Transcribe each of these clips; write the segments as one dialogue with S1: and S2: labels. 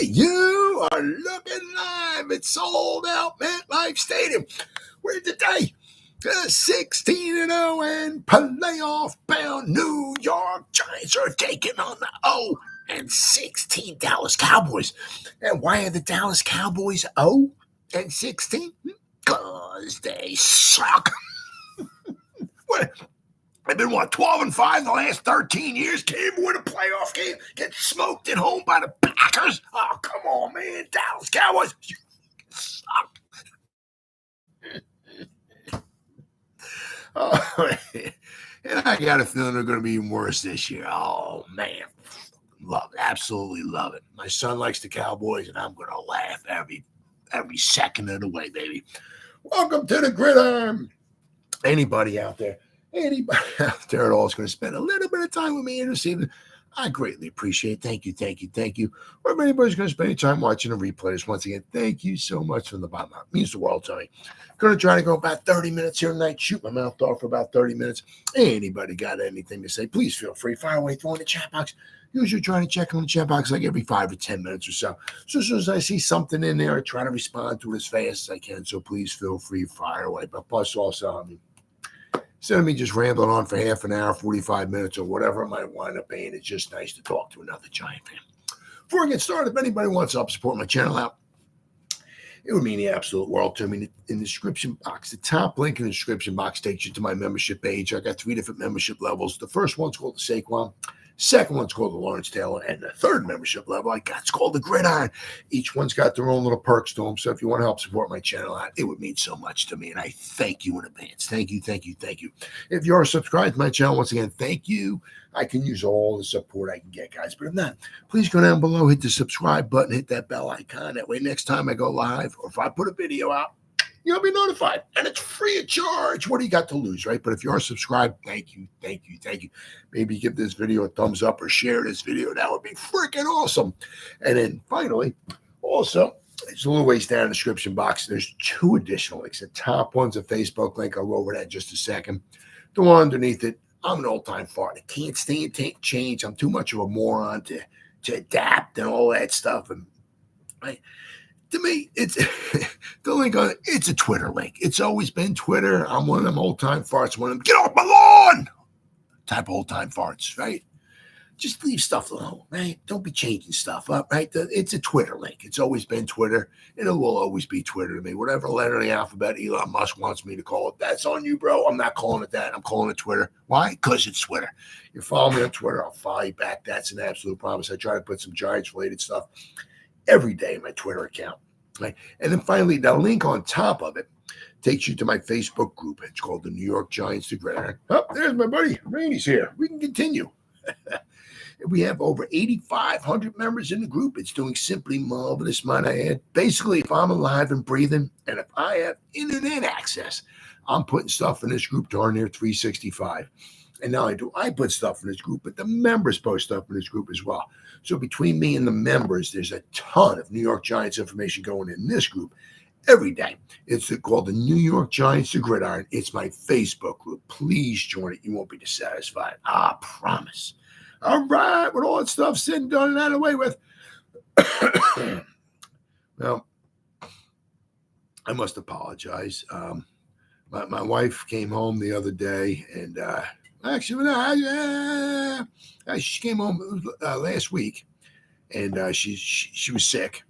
S1: You are looking live at Sold Out MetLife Stadium, where today the 16-0 and playoff-bound New York Giants are taking on the 0-16 Dallas Cowboys. And why are the Dallas Cowboys 0-16? Because they suck. What? They've been, 12-5 the last 13 years? Can't even win a playoff game. Get smoked at home by the Packers? Oh, come on, man. Dallas Cowboys, you suck. And I got a feeling they're going to be even worse this year. Oh, man. Love it. Absolutely love it. My son likes the Cowboys, and I'm going to laugh every second of the way, baby. Welcome to the Gridiron. Anybody out there at all is going to spend a little bit of time with me this evening, I greatly appreciate it. Thank you. Or if anybody's going to spend any time watching the replays, once again, thank you so much from the bottom. It means the world to me. Going to try to go about 30 minutes here tonight, shoot my mouth off for about 30 minutes. Anybody got anything to say, please feel free. Fire away, throw in the chat box. Usually trying to check on the chat box like every 5 or 10 minutes or so. So as soon as I see something in there, I try to respond to it as fast as I can. So please feel free, fire away. But plus also, instead of me just rambling on for half an hour, 45 minutes, or whatever it might wind up being, it's just nice to talk to another Giant fan. Before I get started, if anybody wants to help support my channel out, it would mean the absolute world to me. In the description box, the top link in the description box takes you to my membership page. I got 3 different membership levels. The first one's called the Saquon. Second one's called the Lawrence Taylor, and the third membership level I got is called the Gridiron. Each one's got their own little perks to them. So if you want to help support my channel out, it would mean so much to me, and I thank you in advance. Thank you. If you are subscribed to my channel, once again, thank you. I can use all the support I can get, guys. But if not, please go down below, hit the subscribe button, hit that bell icon. That way, next time I go live or if I put a video out, you'll be notified, and it's free of charge. What do you got to lose, right? But if you are subscribed, thank you. Maybe give this video a thumbs up or share this video. That would be freaking awesome. And then finally, also, there's a little ways down in the description box. There's 2 additional links. The top one's a Facebook link. I'll go over that in just a second. The one underneath it, I'm an old-time fart. I can't stand change. I'm too much of a moron to adapt and all that stuff. And to me, it's the link on it. It's a Twitter link. It's always been Twitter. I'm one of them old-time farts. One of them, get off my lawn type of old-time farts, right? Just leave stuff alone, right? Don't be changing stuff up, right? It's a Twitter link. It's always been Twitter, and it will always be Twitter to me. Whatever letter in the alphabet Elon Musk wants me to call it, that's on you, bro. I'm not calling it that. I'm calling it Twitter. Why? Because it's Twitter. You follow me on Twitter, I'll follow you back. That's an absolute promise. I try to put some Giants-related stuff every day in my Twitter account. Right? And then finally, the link on top of it takes you to my Facebook group. It's called the New York Giants, the Gridiron. Oh, there's my buddy. Randy's here. We can continue. We have over 8,500 members in the group. It's doing simply marvelous, might I add. Basically, if I'm alive and breathing, and if I have internet access, I'm putting stuff in this group darn near 365. And not only do I put stuff in this group, but the members post stuff in this group as well. So between me and the members, there's a ton of New York Giants information going in this group every day. It's called the New York Giants, the Gridiron. It's my Facebook group. Please join it. You won't be dissatisfied. I promise. All right. With all that stuff said and done and out of the way with. Well, I must apologize. My wife came home the other day and actually, she came home last week, and she was sick,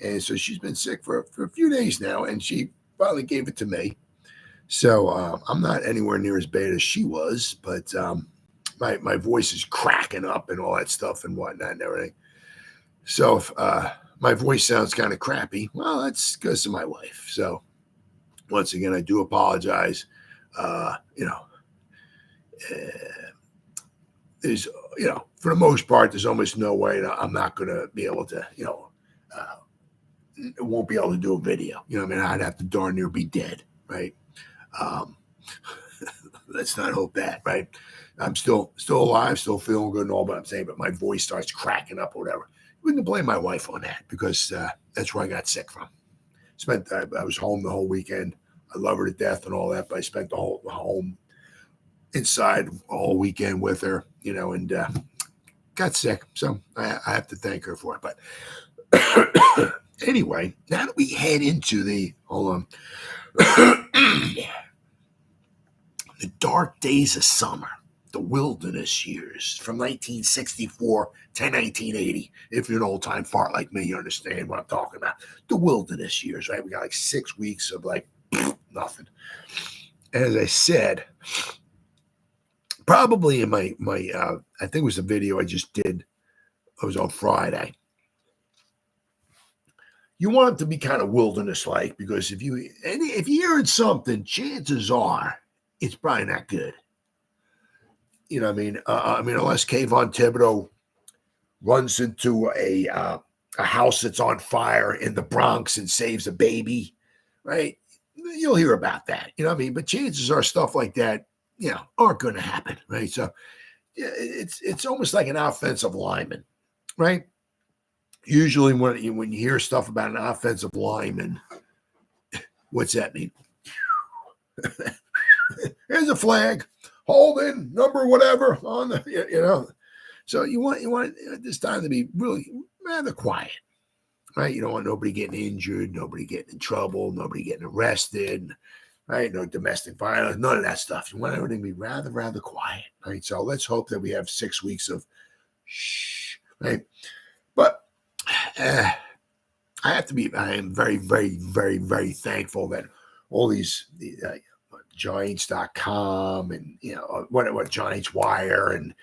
S1: and so she's been sick for a few days now, and she finally gave it to me. So I'm not anywhere near as bad as she was, but my voice is cracking up and all that stuff and whatnot and everything. So if my voice sounds kind of crappy, well, that's because of my wife. So once again, I do apologize. There's, for the most part, there's almost no way that I'm not going to be able to, won't be able to do a video. I'd have to darn near be dead, right? Let's not hope that, right? I'm still alive, still feeling good and all, but I'm saying, but my voice starts cracking up or whatever. We can blame my wife on that because that's where I got sick from. I was home the whole weekend. I love her to death and all that, but I spent the whole home inside all weekend with her, and got sick. So I have to thank her for it. But Anyway, now that we head into the the dark days of summer, the wilderness years from 1964 to 1980. If you're an old-time fart like me, you understand what I'm talking about. The wilderness years, right? We got like 6 weeks of like nothing. As I said, probably in my I think it was a video I just did. It was on Friday. You want it to be kind of wilderness-like, because if you're hearing something, chances are it's probably not good. You know what I mean? Unless Kayvon Thibodeau runs into a house that's on fire in the Bronx and saves a baby, right? You'll hear about that. You know what I mean? But chances are stuff like that, aren't going to happen, right? So it's almost like an offensive lineman, right? Usually when you hear stuff about an offensive lineman, what's that mean? Here's a flag, holding number whatever on the, So you want this time to be really rather quiet, right? You don't want nobody getting injured, nobody getting in trouble, nobody getting arrested, right? No domestic violence, none of that stuff. You want everything to be rather quiet, right? So let's hope that we have 6 weeks of shh, right? But I am very thankful that all these Giants.com and what Giants Wire and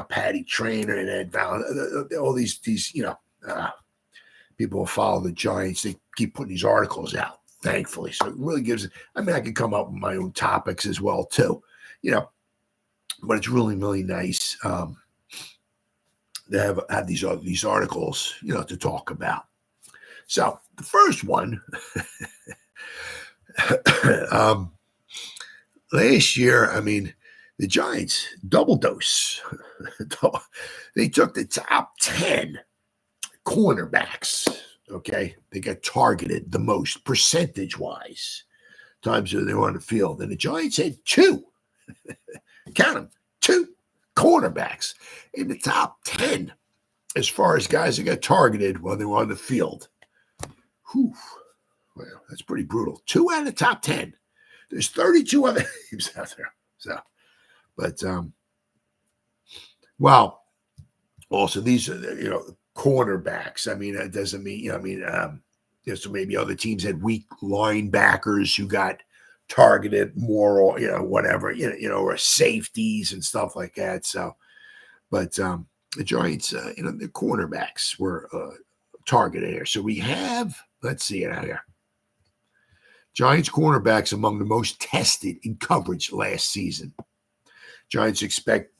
S1: Patty Trainer and Ed Val, all these people who follow the Giants, they keep putting these articles out, thankfully. So it really gives. I mean, I can come up with my own topics as well too, but it's really nice to have these articles, to talk about. So the first one, last year, I mean, the Giants double dose. They took the top 10 cornerbacks. Okay, they got targeted the most percentage-wise times that they were on the field, and the Giants had 2. Count them, 2 cornerbacks in the top 10 as far as guys that got targeted while they were on the field. Whew. Well, that's pretty brutal. 2 out of the top 10. There's 32 other teams out there. So, but also these are cornerbacks. I mean, it doesn't mean so maybe other teams had weak linebackers who got targeted more, or whatever, or safeties and stuff like that. So, but the Giants, the cornerbacks were targeted here. So we have, let's see it out here. Giants cornerbacks among the most tested in coverage last season. Giants expect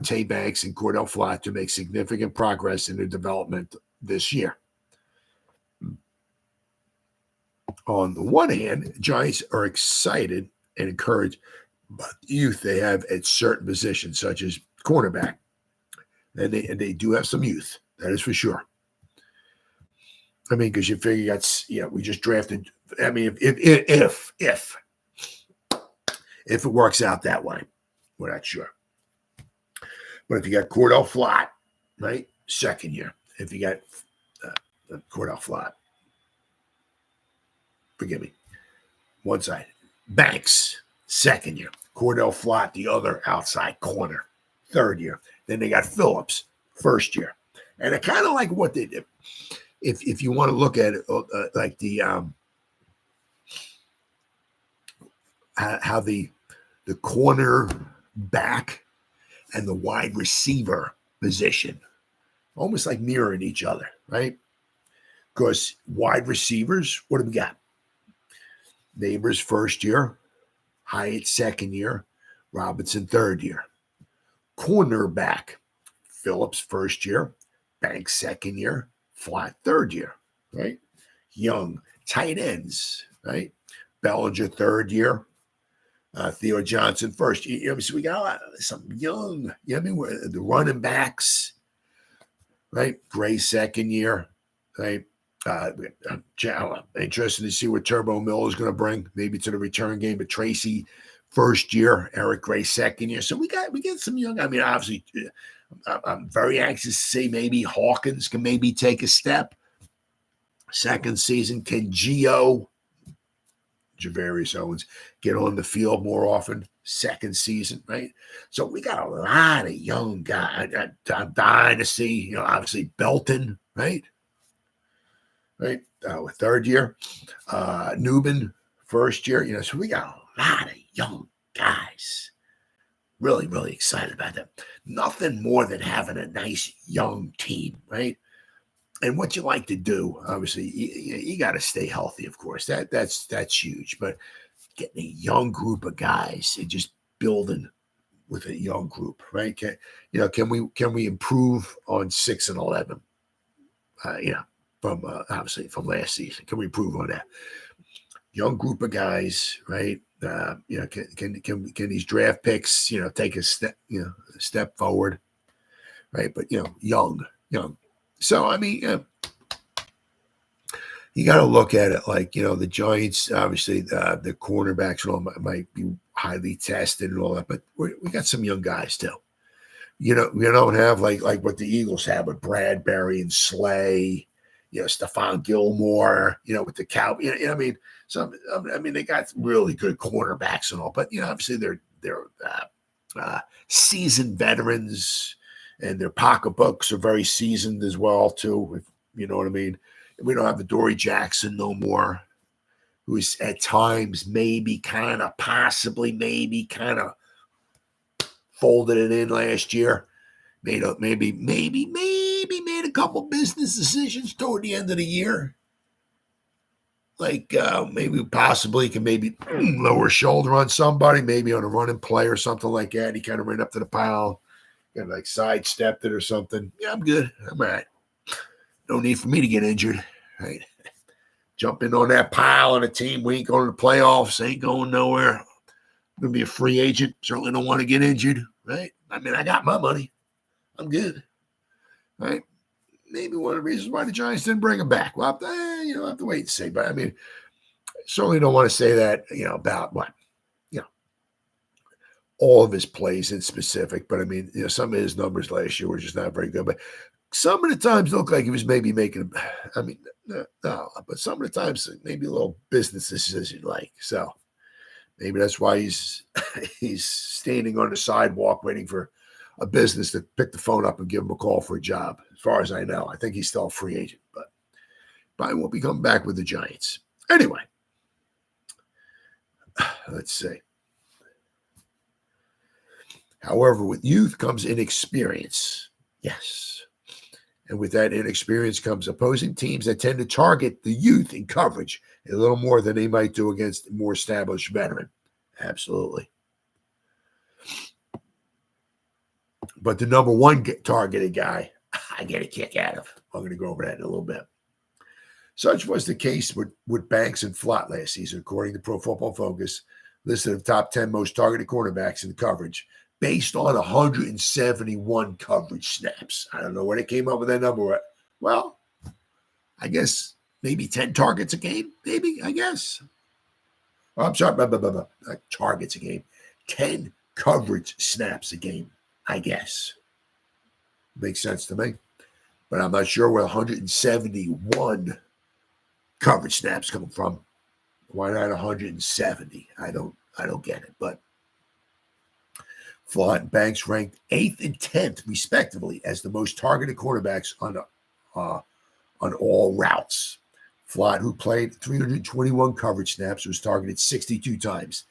S1: Tay Banks and Cordell Flott to make significant progress in their development this year. On the one hand, Giants are excited and encouraged by the youth they have at certain positions, such as cornerback. And they do have some youth, that is for sure. I mean, because you figure we just drafted. I mean, if it works out that way, we're not sure. But if you got Cordell Flott, right, second year. If you got Cordell Flott, forgive me, one side. Banks, second year. Cordell Flott, the other outside corner, third year. Then they got Phillips, first year. And I kind of like what they did. If you want to look at it, like the how the corner back and the wide receiver position almost like mirroring each other, right? Because wide receivers, what do we got? Neighbors first year, Hyatt second year, Robinson third year. Cornerback, Phillips first year, Banks second year, Flott third year, right? Young tight ends, right? Bellinger third year, Theo Johnson first. So we got some young, the running backs, right? Gray second year, right? Interested to see what Turbo Mill is going to bring, maybe to the return game. But Tracy first year, Eric Gray second year. So we get some young. I mean, obviously, I'm very anxious to see maybe Hawkins can maybe take a step. Second season, can Gio, Javarius Owens, get on the field more often? Second season, right? So we got a lot of young guys. I'm dying to see, obviously Belton, right? Right, with third year. Newman, first year. So we got a lot of young guys. Really, really excited about that. Nothing more than having a nice young team, right? And what you like to do, obviously, you got to stay healthy, of course. That's huge. But getting a young group of guys and just building with a young group, right? Can we improve on 6 and 11? From obviously from last season, can we improve on that? Young group of guys, right? Can these draft picks, take a step forward, right? But young. So I mean, you got to look at it like the Giants. Obviously, the cornerbacks and all might be highly tested and all that, but we got some young guys too. We don't have like what the Eagles have with Bradberry and Slay. Stephon Gilmore. With the Cow. I mean, they got really good cornerbacks and all, but obviously they're seasoned veterans, and their pocketbooks are very seasoned as well too. If you know what I mean. We don't have Adoree Jackson no more, who is at times possibly folded it in last year. Made a couple business decisions toward the end of the year. Like maybe possibly can lower shoulder on somebody, maybe on a running play or something like that. He kind of ran up to the pile, kind of like sidestepped it or something. Yeah, I'm good. I'm all right. No need for me to get injured, right? Jumping on that pile on a team. We ain't going to the playoffs. Ain't going nowhere. I'm going to be a free agent. Certainly don't want to get injured, right? I mean, I got my money. I'm good, right? Maybe one of the reasons why the Giants didn't bring him back. We'll have to wait and see. But I mean, certainly don't want to say that, about what, all of his plays in specific. But I mean, some of his numbers last year were just not very good. But some of the times looked like he was maybe making, no, but some of the times maybe a little business decision like. So maybe that's why he's standing on the sidewalk waiting for a business to pick the phone up and give him a call for a job. As far as I know, I think he's still a free agent, but probably won't be coming back with the Giants. Anyway, let's see. However, with youth comes inexperience. Yes. And with that inexperience comes opposing teams that tend to target the youth in coverage a little more than they might do against a more established veteran. Absolutely. But the number one targeted guy, I get a kick out of. I'm going to go over that in a little bit. Such was the case with Banks and Flott last season, according to Pro Football Focus, listed of top 10 most targeted cornerbacks in coverage, based on 171 coverage snaps. I don't know where they came up with that number. Well, I guess maybe 10 targets a game, maybe, I guess. Oh, I'm sorry, targets a game. 10 coverage snaps a game, I guess. Makes sense to me. But I'm not sure where 171 coverage snaps come from. Why not 170? I don't get it, but Flott and Banks ranked 8th and 10th, respectively, as the most targeted quarterbacks on all routes. Flott, who played 321 coverage snaps, was targeted 62 times,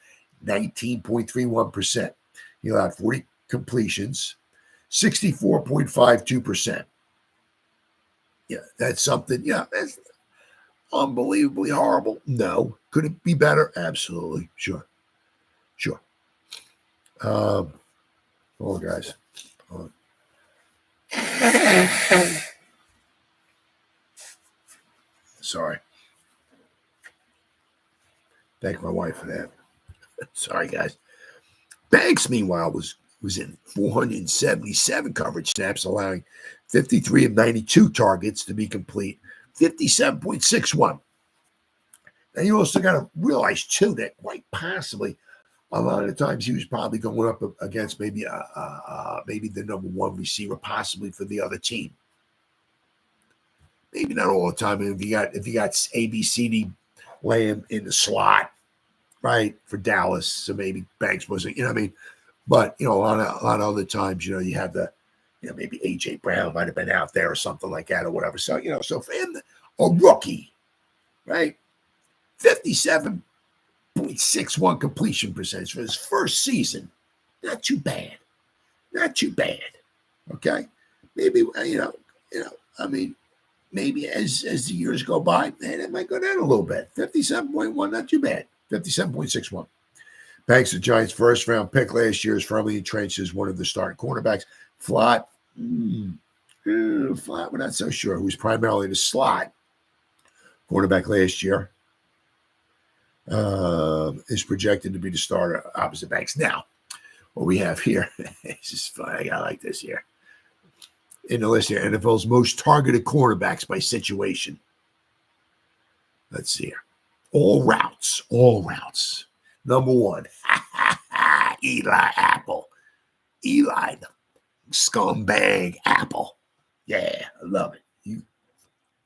S1: 19.31%. He allowed 40 completions, 64.52%. Yeah, that's something. Yeah, that's unbelievably horrible. No. Could it be better? Absolutely. Sure. Oh, guys. Sorry. Thank my wife for that. Sorry, guys. Banks, meanwhile, was in 477 coverage snaps, allowing 53 of 92 targets to be complete, 57.61. And you also got to realize, too, that quite possibly a lot of the times he was probably going up against maybe the number one receiver, possibly for the other team. maybe not all the time. If you got ABCD Lamb in the slot, right, for Dallas, so maybe Banks wasn't, you know what I mean? But, you know, a lot of other times, you know, you have maybe A.J. Brown might have been out there or something like that or whatever. So, you know, so for him, a rookie, right, 57.61 completion percentage for his first season. Not too bad. Not too bad. Okay? Maybe, I mean, maybe as the years go by, man, it might go down a little bit. 57.1, not too bad. 57.61. Banks, the Giants' first-round pick last year, is firmly entrenched as one of the starting cornerbacks. Flott, Flott, we're not so sure. Who was primarily the slot cornerback last year, is projected to be the starter opposite Banks. Now, what we have here, this is funny. I like this here. In the list here, NFL's most targeted cornerbacks by situation. Let's see here. All routes. Number one, Eli Apple. Eli, the scumbag Apple. Yeah, I love it. You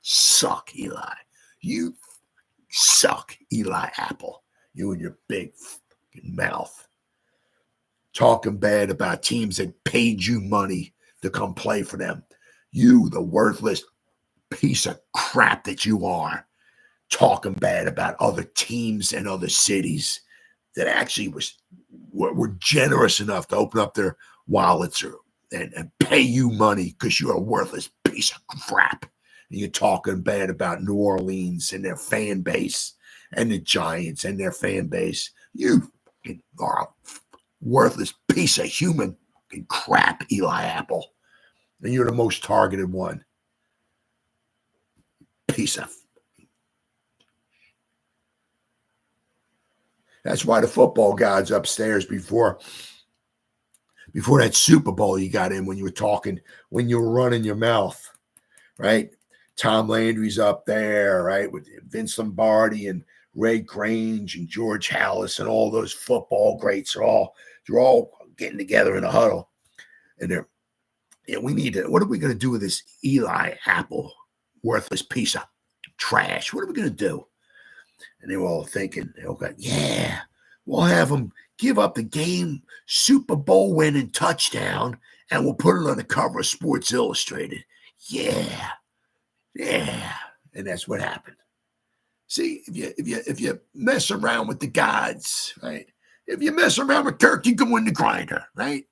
S1: suck, Eli. You suck, Eli Apple. You and your big fucking mouth. Talking bad about teams that paid you money to come play for them. You, the worthless piece of crap that you are, talking bad about other teams and other cities that actually were generous enough to open up their wallets and pay you money because you're a worthless piece of crap. And you're talking bad about New Orleans and their fan base and the Giants and their fan base. You are a worthless piece of human crap, Eli Apple. And you're the most targeted one. Piece of. That's why the football gods upstairs before that Super Bowl you got in when you were talking, when you were running your mouth, right? Tom Landry's up there, right? With Vince Lombardi and Ray Grange and George Halas and all those football greats they're all getting together in a huddle. And we need to, what are we going to do with this Eli Apple worthless piece of trash? What are we going to do? And they were all thinking, okay, yeah, we'll have them give up the game Super Bowl winning touchdown and we'll put it on the cover of Sports Illustrated. Yeah. And that's what happened. See, if you mess around with the gods, right? If you mess around with Kirk, you can win the grinder, right?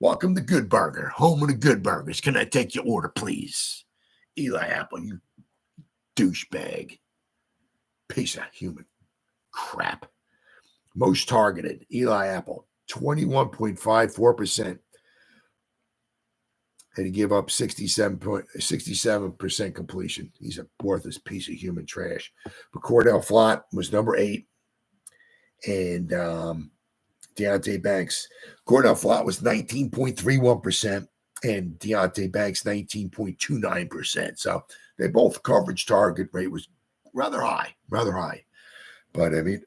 S1: Welcome to Good Burger, home of the Good Burgers. Can I take your order, please? Eli Apple, you douchebag. Piece of human crap. Most targeted, Eli Apple, 21.54%. And he gave up 67% completion. He's a worthless piece of human trash. But Cordell Flott was number 8. And Deontay Banks. Cordell Flott was 19.31%. And Deontay Banks, 19.29%. So they both coverage target rate was rather high. But, I mean,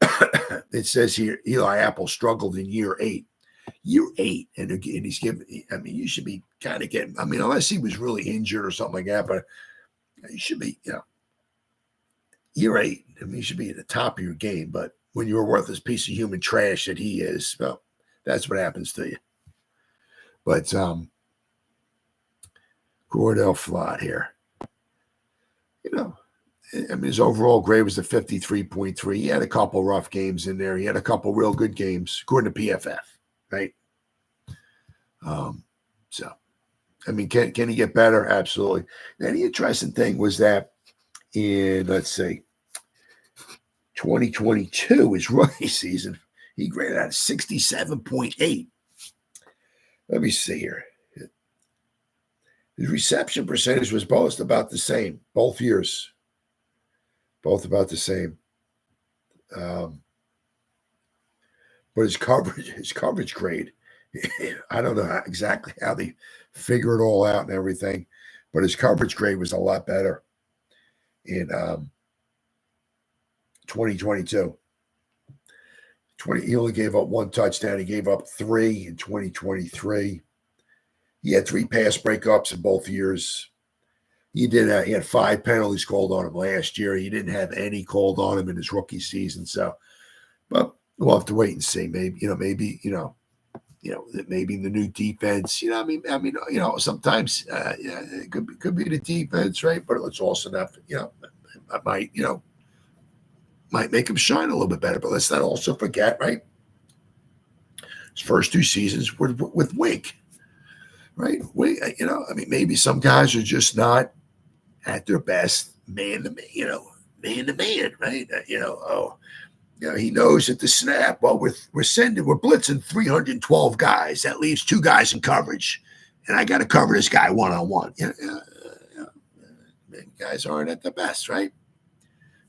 S1: it says here, Eli Apple struggled in year 8. Year 8, and again, he's given, I mean, you should be kind of getting, I mean, unless he was really injured or something like that, but you should be, year 8, I mean, you should be at the top of your game. But when you're a worthless piece of human trash that he is, well, that's what happens to you. But Cordell Flott here, I mean, his overall grade was a 53.3. He had a couple rough games in there. He had a couple real good games, according to PFF, right? So, I mean, can he get better? Absolutely. Now, the interesting thing was that in, let's say, 2022, his rookie season, he graded out 67.8. Let me see here. His reception percentage was both about the same, both years. Both about the same. But his coverage grade, I don't know exactly how they figure it all out and everything, but his coverage grade was a lot better in 2022. He only gave up 1 touchdown. He gave up 3 in 2023. He had 3 pass breakups in both years. He had 5 penalties called on him last year. He didn't have any called on him in his rookie season. So, but we'll have to wait and see. Maybe maybe the new defense. Sometimes it could be the defense, right? But it's also not. Might make him shine a little bit better. But let's not also forget, right? His first 2 seasons were with Wink, right? Maybe some guys are just not at their best, man to man, right? He knows at the snap. Well, we're blitzing 312 guys. That leaves 2 guys in coverage, and I got to cover this guy one-on-one. Maybe guys aren't at the best, right?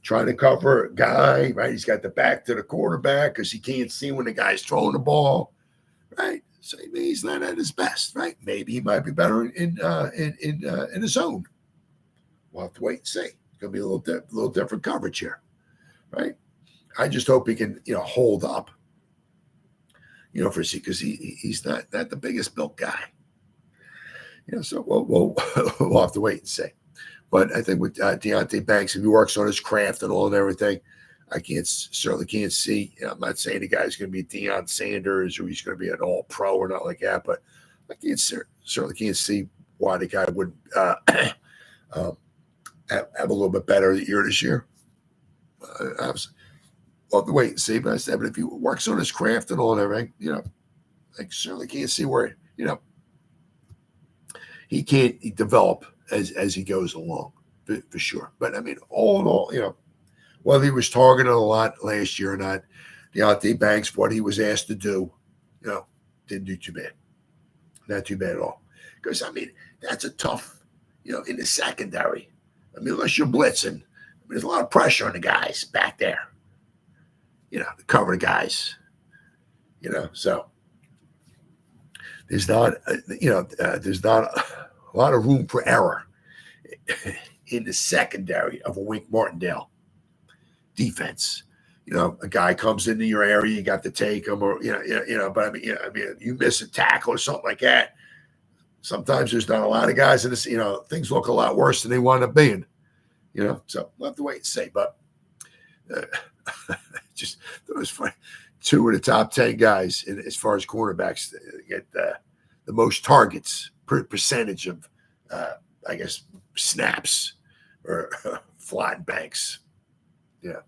S1: Trying to cover a guy, right? He's got the back to the quarterback because he can't see when the guy's throwing the ball, right? So he's not at his best, right? Maybe he might be better in his zone. We'll have to wait and see. It's going to be a little different coverage here, right? I just hope he can, hold up, because he's not the biggest built guy. So we'll have to wait and see. But I think with Deonte Banks, if he works on his craft and all and everything, I certainly can't see. I'm not saying the guy's going to be Deion Sanders or he's going to be an all-pro or not like that, but I certainly can't see why the guy would have a little bit better year this year. We'll have to wait and see. But if he works on his craft and all and everything, I certainly can't see where he can't develop as he goes along for sure. But all in all, whether he was targeted a lot last year or not, Deonte Banks, what he was asked to do, didn't do too bad. Not too bad at all. Because that's a tough, in the secondary. Unless you're blitzing, there's a lot of pressure on the guys back there. To cover the guys. So there's not, there's not a lot of room for error in the secondary of a Wink Martindale defense. A guy comes into your area, you got to take him, or but you miss a tackle or something like that. Sometimes there's not a lot of guys in this. Things look a lot worse than they wind up being. So we'll have to wait and see. But just those 2 of the top 10 guys as far as cornerbacks get the most targets per percentage of, snaps or Flott and Banks. Yeah.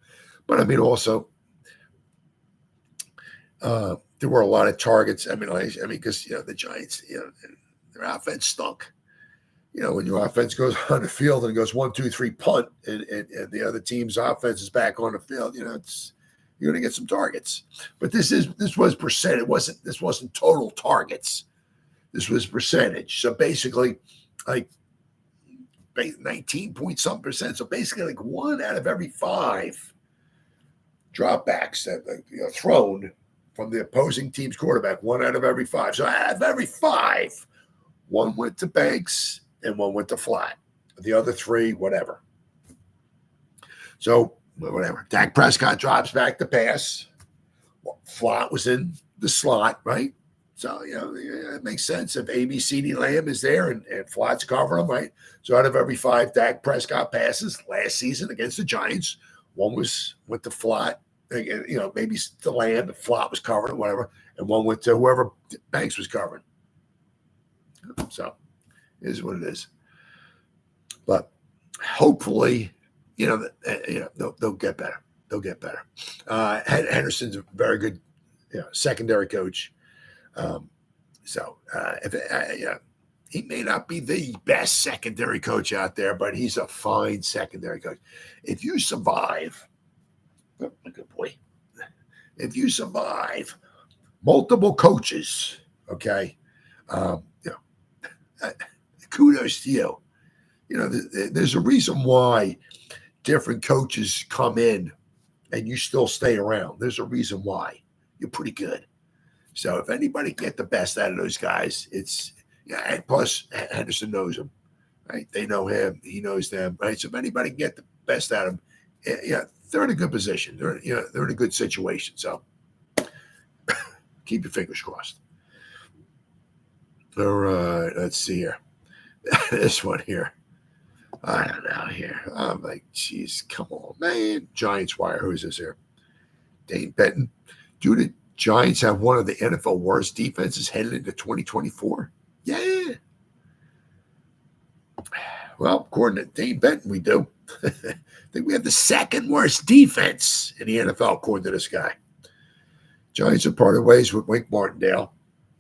S1: But also, there were a lot of targets. Because the Giants, their offense stunk. When your offense goes on the field and it goes 1, 2, 3 punt, and the other team's offense is back on the field, you're going to get some targets. But this was percent. This wasn't total targets. This was percentage. So basically, 19-point-something%. So basically, 1 out of every 5 dropbacks that thrown from the opposing team's quarterback. 1 out of every 5. So out of every 5, 1 went to Banks and 1 went to Flott. The other 3, whatever. So whatever. Dak Prescott drops back to pass. Flott was in the slot, right? So, it makes sense if ABCD Lamb is there and Flott's covering him, right? So out of every 5 Dak Prescott passes last season against the Giants, 1 went to Flott, maybe to Lamb if Flott was covering, whatever, and 1 went to whoever Banks was covering. So it is what it is. But hopefully, they'll get better. They'll get better. Henderson's a very good secondary coach. He may not be the best secondary coach out there, but he's a fine secondary coach. If you survive, good boy. If you survive multiple coaches, okay, kudos to you. There's a reason why different coaches come in and you still stay around. There's a reason why. You're pretty good. So if anybody can get the best out of those guys, and plus Henderson knows them, right? They know him, he knows them, right? So if anybody can get the best out of them, they're in a good position. They're in a good situation. So keep your fingers crossed. All right, let's see here. This one here. I don't know here. I'm like, geez, come on, man. Giants wire. Who is this here? Dane Benton. Do the Giants have one of the NFL worst defenses headed into 2024? Yeah. Well, according to Dane Benton, we do. I think we have the second worst defense in the NFL, according to this guy. Giants are parted ways with Wink Martindale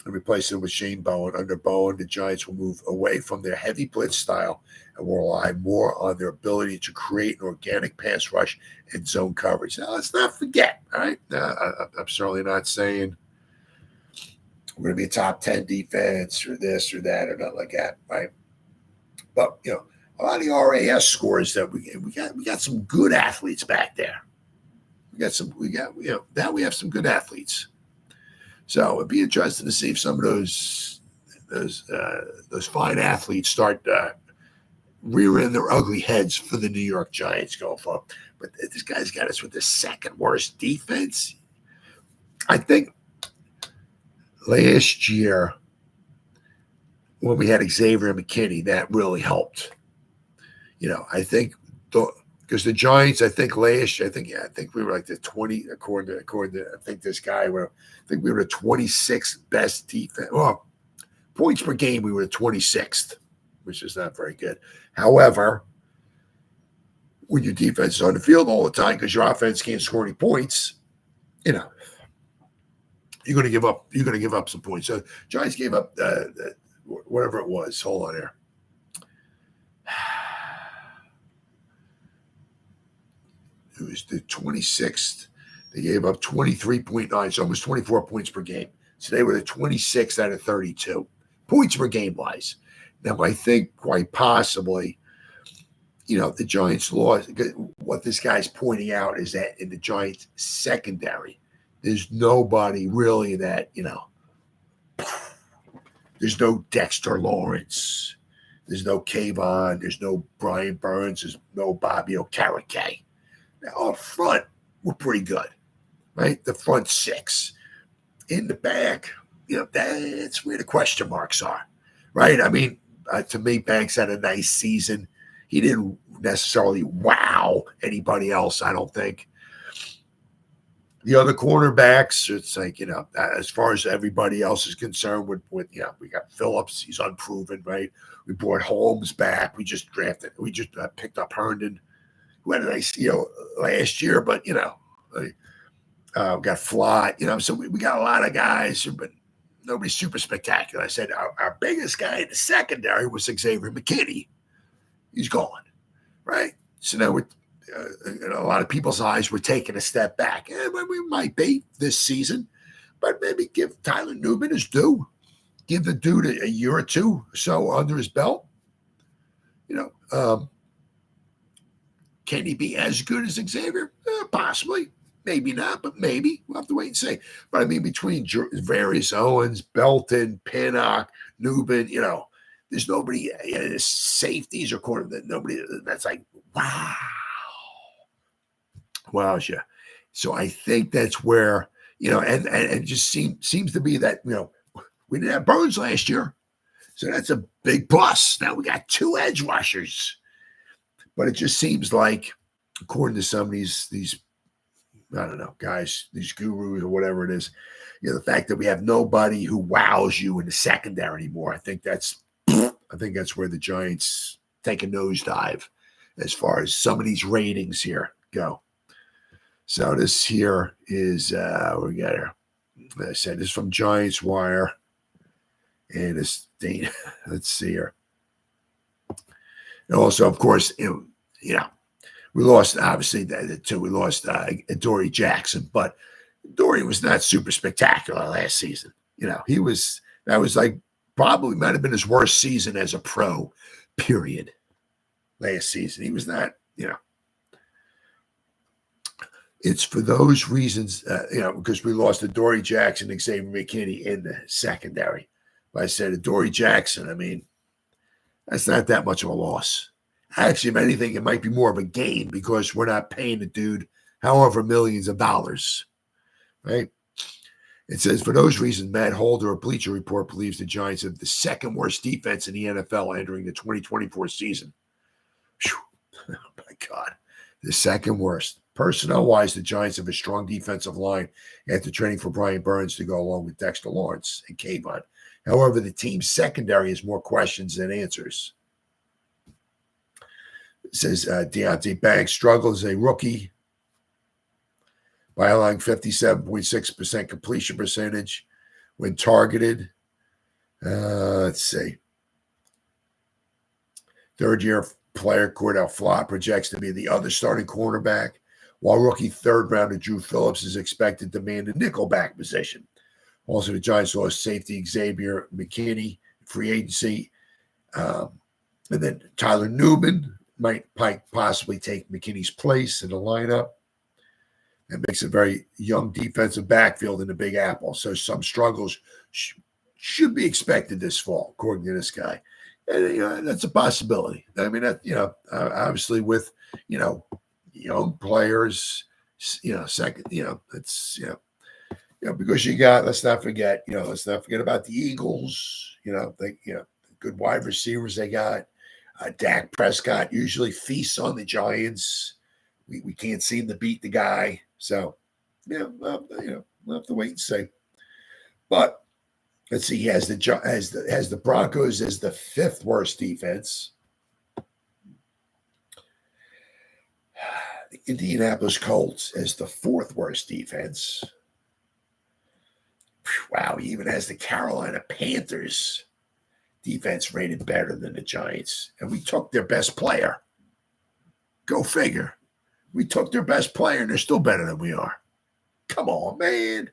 S1: and replace him with Shane Bowen. Under Bowen, the Giants will move away from their heavy blitz style and will rely more on their ability to create an organic pass rush and zone coverage. Now, let's not forget, all right? I'm certainly not saying we're going to be a top 10 defense or this or that or nothing like that, right? But, you know, a lot of the RAS scores that we got some good athletes back there. Now we have some good athletes. So it'd be interesting to see if some of those fine athletes start rearing their ugly heads for the New York Giants going forward. But this guy's got us with the second worst defense. I think last year when we had Xavier McKinney, that really helped. You know, I think because the Giants, I think last year, I think we were like the 20 according to I think this guy. I think we were the 26th best defense. Well, points per game, we were the 26th, which is not very good. However, when your defense is on the field all the time because your offense can't score any points, you know, you're going to give up. You're going to give up some points. So Giants gave up whatever it was. Hold on here. It was the 26th. They gave up 23.9, so almost 24 points per game. So they were the 26th out of 32 points per game wise. Now, I think quite possibly, you know, the Giants lost. What this guy's pointing out is that in the Giants secondary, there's nobody really that, you know, there's no Dexter Lawrence. There's no Kayvon. There's no Brian Burns. There's no Bobby Okereke. Now, up front, we're pretty good, right? The front six. In the back, you know, that's where the question marks are, right? I mean, to me, Banks had a nice season. He didn't necessarily wow anybody else, I don't think. The other cornerbacks, it's like, you know, as far as everybody else is concerned, with you know, we got Phillips. He's unproven, right? We brought Holmes back. We just picked up Herndon, who had a nice, you know, last year, but, you know, we got Flott, you know, so we got a lot of guys, but nobody's super spectacular. I said our biggest guy in the secondary was Xavier McKinney. He's gone, right? So now we're, in a lot of people's eyes, we're taking a step back. And we might be this season, but maybe give Tyler Newman his due. Give the dude a year or two or so under his belt. You know, can he be as good as Xavier? Possibly. Maybe not, but maybe. We'll have to wait and see. But I mean, between various Owens, Belton, Pinnock, Newman, you know, there's nobody, safeties or corner that nobody that's like, wow. Wow, yeah. So I think that's where, you know, and it just seems to be that, you know, we didn't have Burns last year. So that's a big plus. Now we got two edge rushers. But it just seems like, according to some of these I don't know, guys, these gurus or whatever it is, you know, the fact that we have nobody who wows you in the secondary anymore, I think that's where the Giants take a nosedive as far as some of these ratings here go. So this here is what we got here. As I said, this is from Giants Wire. And it's, let's see here. And also, of course, you know, we lost, obviously, the two. We lost Adoree Jackson, but Adoree was not super spectacular last season. You know, that was like probably might have been his worst season as a pro, period, last season. He was not, you know. It's for those reasons, you know, because we lost Adoree Jackson and Xavier McKinney in the secondary. But I said Adoree Jackson, I mean, that's not that much of a loss. Actually, if anything, it might be more of a gain because we're not paying the dude however millions of dollars, right? It says, for those reasons, Matt Holder of Bleacher Report believes the Giants have the second worst defense in the NFL entering the 2024 season. Whew. Oh, my God. The second worst. Personnel-wise, the Giants have a strong defensive line after trading for Brian Burns to go along with Dexter Lawrence and Kayvon. However, the team's secondary has more questions than answers. It says Deonte Banks struggled as a rookie by allowing 57.6% completion percentage when targeted. Let's see. Third-year player Cordell Flott projects to be the other starting cornerback, while rookie third-rounder Drew Phillips is expected to man the nickelback position. Also, the Giants lost safety Xavier McKinney, free agency. And then Tyler Newman might possibly take McKinney's place in the lineup. That makes a very young defensive backfield in the Big Apple. So some struggles should be expected this fall, according to this guy. And, that's a possibility. I mean, obviously with, young players, second, it's, because you got, let's not forget about the Eagles, the good wide receivers they got. Dak Prescott usually feasts on the Giants. We can't seem to beat the guy. So, we'll have to wait and see. But let's see, he has the Broncos as the fifth worst defense. The Indianapolis Colts as the fourth worst defense. Wow, he even has the Carolina Panthers defense rated better than the Giants. And we took their best player. Go figure. We took their best player, and they're still better than we are. Come on, man.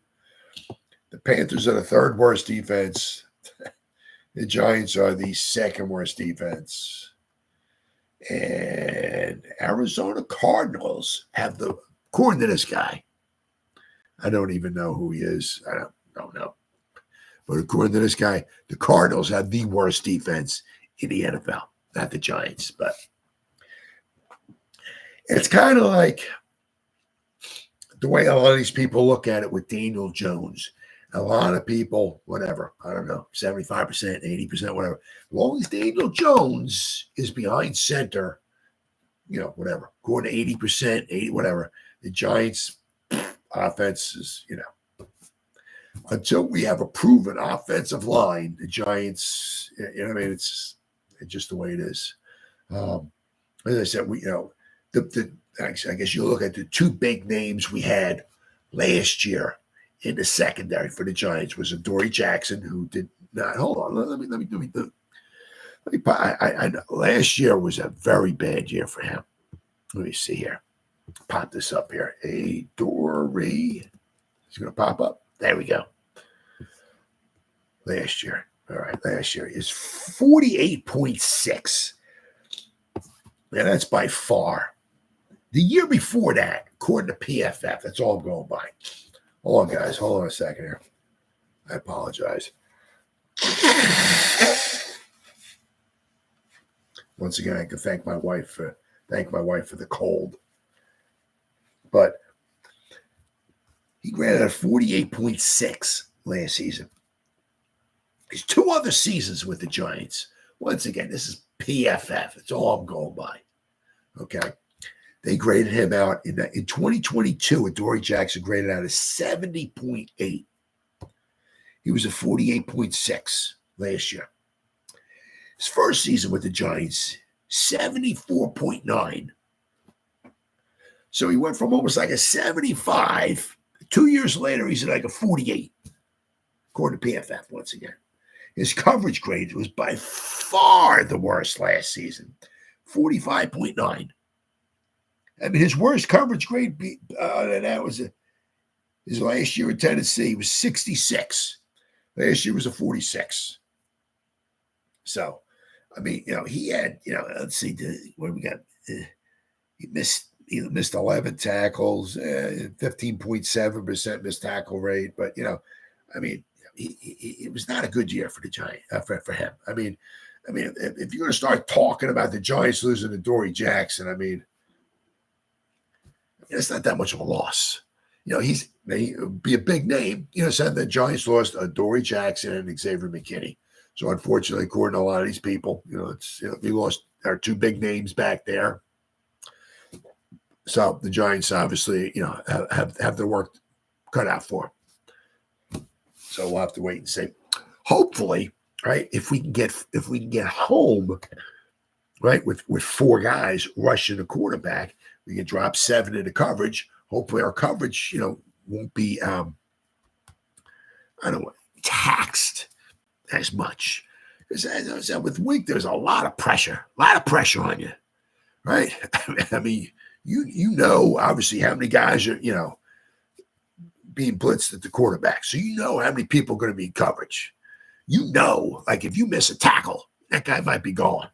S1: The Panthers are the third worst defense. The Giants are the second worst defense. And Arizona Cardinals have according to this guy, I don't even know who he is. I don't know. But according to this guy, the Cardinals have the worst defense in the NFL, not the Giants. But it's kind of like the way a lot of these people look at it with Daniel Jones. A lot of people, whatever, I don't know, 75%, 80%, whatever. As long as Daniel Jones is behind center, whatever, going to 80%, 80, whatever, the Giants' offense is, until we have a proven offensive line, the Giants, it's just the way it is. As I said, I guess you look at the two big names we had last year in the secondary for the Giants was Adoree Jackson, who did not. Hold on, let me. Last year was a very bad year for him. Let me see here. Pop this up here. Adoree. It's going to pop up. There we go. Last year. All right. Last year is 48.6. Yeah, that's by far. The year before that, according to PFF, that's all I'm going by. Hold on, guys. Hold on a second here. I apologize. Once again, I can thank my wife for the cold. But he graded at 48.6 last season. There's two other seasons with the Giants. Once again, this is PFF. It's all I'm going by. Okay. They graded him out in 2022. Adoree Jackson graded out as 70.8. He was a 48.6 last year. His first season with the Giants, 74.9. So he went from almost like a 75. 2 years later, he's like a 48, according to PFF once again. His coverage grade was by far the worst last season, 45.9. I mean, his worst coverage grade that was his last year in Tennessee was 66. Last year was a 46. So, I mean, he had, let's see, what do we got? He missed 11 tackles, 15.7% missed tackle rate. But, I mean, it was not a good year for the Giants, for him. I mean, if you're going to start talking about the Giants losing to Adoree Jackson, I mean, it's not that much of a loss. He'd be a big name. Said the Giants lost Adoree Jackson and Xavier McKinney. So unfortunately, according to a lot of these people, we lost There are two big names back there. So the Giants obviously, have their work cut out for them. So we'll have to wait and see. Hopefully, right, if we can get home, right, with four guys rushing the quarterback, we can drop 7 into coverage. Hopefully our coverage, won't be taxed as much. Because as I said, with Wink, there's a lot of pressure on you, right? I mean, obviously how many guys are, being blitzed at the quarterback. So how many people are going to be in coverage. Like if you miss a tackle, that guy might be gone.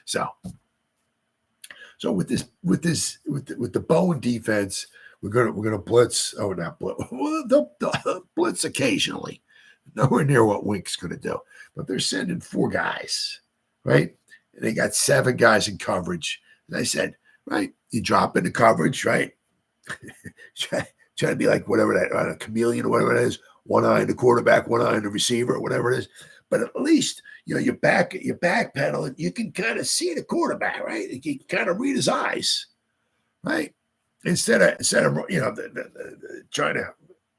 S1: So with the Bowen defense, we're gonna blitz. Oh, not blitz. Well, they'll blitz occasionally. Nowhere near what Wink's gonna do. But they're sending 4 guys, right? And they got 7 guys in coverage. And I said, right, you drop into coverage, right? try to be like whatever that a chameleon or whatever it is. One eye in the quarterback, one eye in the receiver, whatever it is. But at least you're back pedaling. You can kind of see the quarterback, right? You can kind of read his eyes, right? Instead of trying to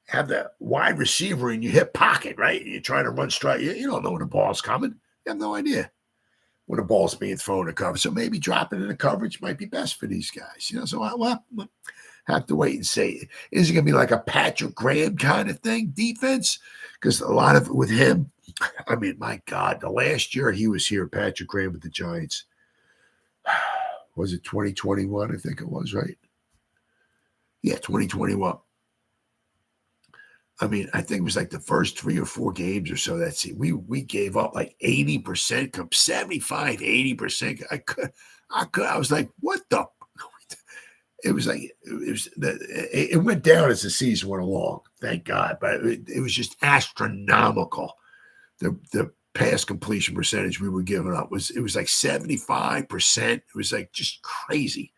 S1: have the wide receiver in your hip pocket, right? You're trying to run straight. You don't know when the ball's coming. You have no idea when the ball's being thrown to cover. So maybe dropping in the coverage might be best for these guys. So we'll have to wait and see. Is it going to be like a Patrick Graham kind of thing, defense? Because a lot of it with him, I mean, my God, the last year he was here, Patrick Graham with the Giants. Was it 2021? I think it was, right? Yeah, 2021. I mean, I think it was like the first 3 or 4 games or so. That's it. We gave up like 80%, 75, 80%. I was like, what the? It was like it went down as the season went along. Thank God, but it was just astronomical. The pass completion percentage we were giving up was like 75%. It was like just crazy.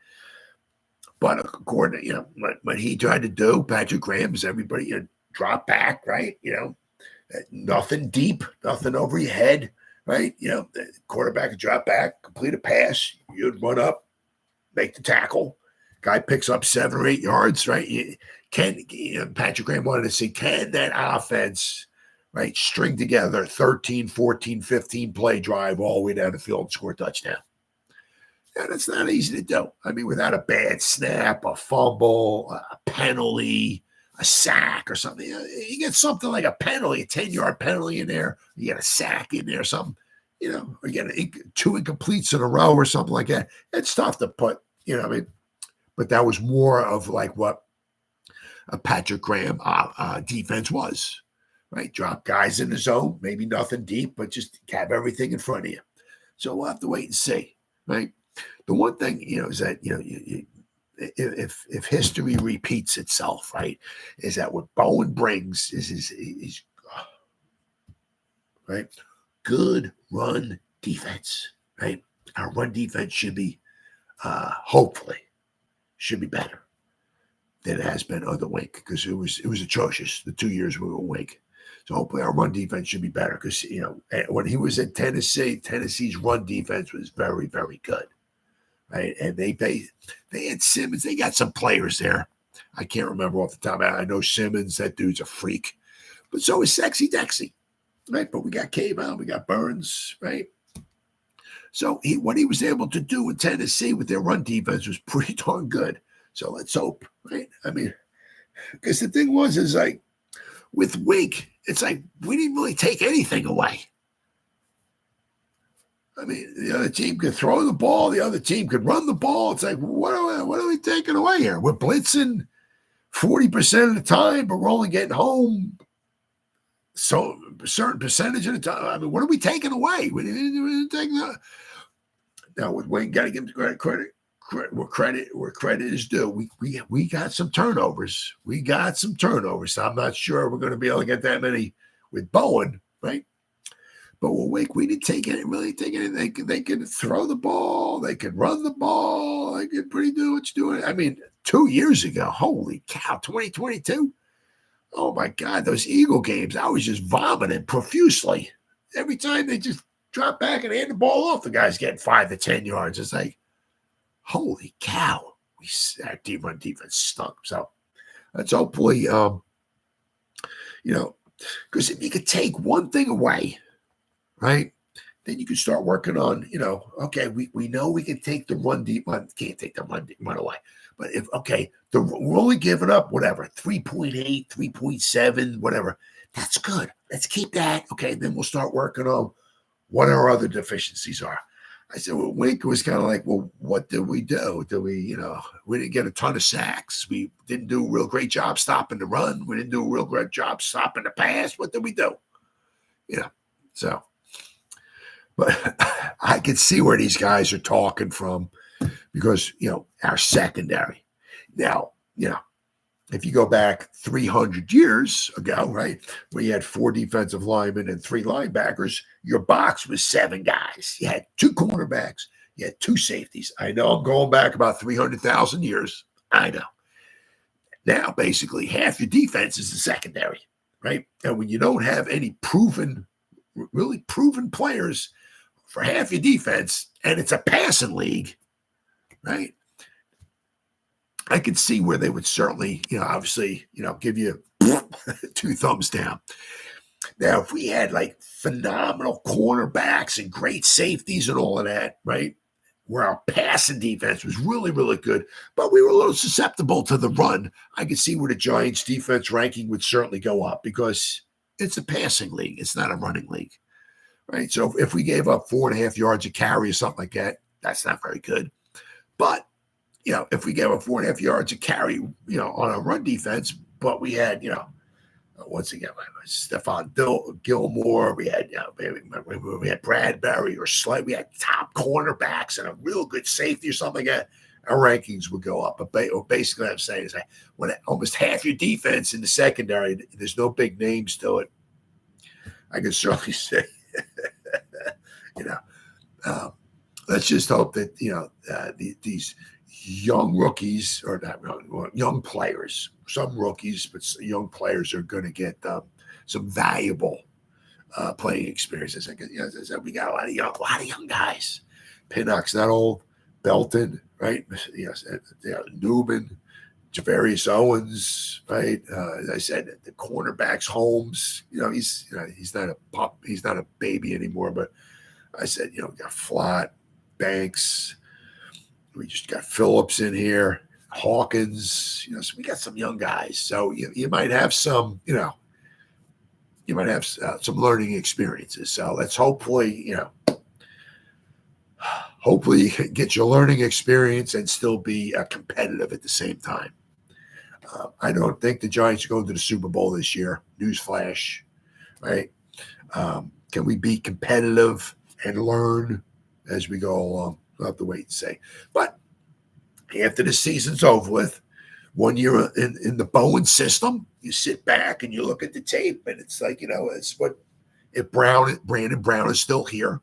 S1: But according to what he tried to do, Patrick Graham, is everybody drop back, right? Nothing deep, nothing over your head, right? The quarterback would drop back, complete a pass, you'd run up, make the tackle. Guy picks up 7 or 8 yards, right? Patrick Graham wanted to see, can that offense, right, string together 13, 14, 15 play drive all the way down the field and score a touchdown? Yeah, that's not easy to do. I mean, without a bad snap, a fumble, a penalty, a sack or something. You get something like a penalty, a 10-yard penalty in there. You get a sack in there, something, or you get 2 incompletes in a row or something like that. It's tough to put, but that was more of like what a Patrick Graham defense was, right? Drop guys in the zone, maybe nothing deep, but just have everything in front of you. So we'll have to wait and see, right? The one thing, is that, if history repeats itself, right, is that what Bowen brings is right, good run defense, right? Our run defense should be, hopefully, should be better than it has been under Wink, because it was atrocious the 2 years we were Wink. So hopefully our run defense should be better, because when he was at Tennessee's run defense was very, very good. Right, and they had Simmons. They got some players there. I can't remember off the top. I know Simmons. That dude's a freak. But so is Sexy Dexy, right? But we got K-Ball, we got Burns, right? So what he was able to do in Tennessee with their run defense was pretty darn good. So let's hope, right? I mean, because the thing is like with Wink, it's like we didn't really take anything away. I mean, the other team could throw the ball. The other team could run the ball. It's like, what are we taking away here? We're blitzing 40% of the time, but we're only getting home so a certain percentage of the time. I mean, what are we taking away? We didn't take that. Now, with Wayne, got to give him credit where credit is due. We got some turnovers. So I'm not sure we're going to be able to get that many with Bowen, right? But with Wake, we didn't really take anything. They could throw the ball. They could run the ball. They could pretty do what you're doing. I mean, 2 years ago, holy cow, 2022. Oh, my God, those Eagle games, I was just vomiting profusely. Every time they just drop back and hand the ball off. The guy's getting 5 to 10 yards. It's like, holy cow. Our run defense stunk. So let's hopefully, because if you could take one thing away, right, then you can start working on, okay, we know we can take the run deep. Can't take the run away. But we're only giving up, 3.8, 3.7, whatever. That's good. Let's keep that. Okay, then we'll start working on what our other deficiencies are. I said, well, Wink was kind of like, well, what did we do? We didn't get a ton of sacks. We didn't do a real great job stopping the run. We didn't do a real great job stopping the pass. What did we do? So, but I can see where these guys are talking from because, our secondary. Now, if you go back 300 years ago, right, where you had 4 defensive linemen and 3 linebackers, your box was 7 guys. You had 2 cornerbacks. You had 2 safeties. I know I'm going back about 300,000 years. I know. Now, basically, half your defense is the secondary, right? And when you don't have any really proven players for half your defense, and it's a passing league, right? I could see where they would certainly, obviously, give you 2 thumbs down. Now, if we had like phenomenal cornerbacks and great safeties and all of that, right, where our passing defense was really, really good, but we were a little susceptible to the run, I could see where the Giants' defense ranking would certainly go up because it's a passing league. It's not a running league, right? So if we gave up 4.5 yards a carry or something like that, that's not very good. But if we gave up 4.5 yards a carry, on a run defense, but we had, once again, Stephon Gilmore, we had, we had Bradberry or Slade, we had top cornerbacks and a real good safety or something like that, our rankings would go up. But basically, what I'm saying is that when almost half your defense in the secondary, there's no big names to it. I can certainly say, let's just hope that, these young rookies, or not young players, some rookies, but young players are going to get some valuable playing experiences. As I said, we got a lot of young guys. Pinnock's not old. Belton, right? Newman, Javarius Owens, right? As I said, the cornerbacks, Holmes. He's not a pup. He's not a baby anymore. But I said, we got Flott, Banks. We just got Phillips in here, Hawkins. So we got some young guys. So you might have some, some learning experiences. So let's hopefully you can get your learning experience and still be competitive at the same time. I don't think the Giants are going to the Super Bowl this year. Newsflash, right? Can we be competitive and learn as we go along? We'll have to wait and see. But after the season's over with, 1 year in the Bowen system, you sit back and you look at the tape, and it's like, it's what if Brandon Brown is still here,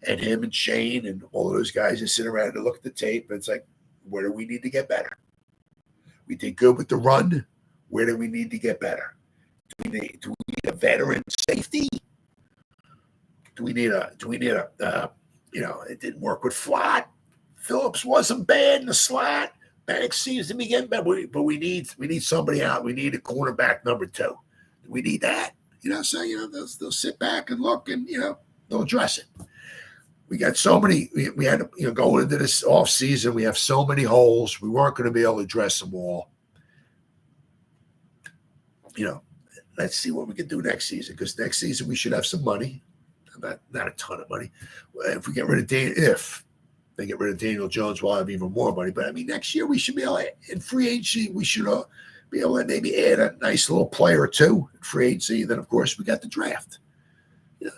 S1: and him and Shane and all of those guys just sit around and look at the tape, and it's like, where do we need to get better? We did good with the run. Where do we need to get better? Do we need a veteran safety? Do we need a it didn't work with Flott. Phillips wasn't bad in the slot. Banks seems to be getting better, but we need somebody out. We need a cornerback number 2. Do we need that? So they'll sit back and look, and they'll address it. We got so many. We had going into this off season, we have so many holes. We weren't going to be able to address them all. Let's see what we can do next season, because next season we should have some money. Not a ton of money. If we get rid of if they get rid of Daniel Jones, we'll have even more money. But next year we should be able to, in free agency, we should be able to maybe add a nice little player or 2 in free agency. And then, of course, we got the draft.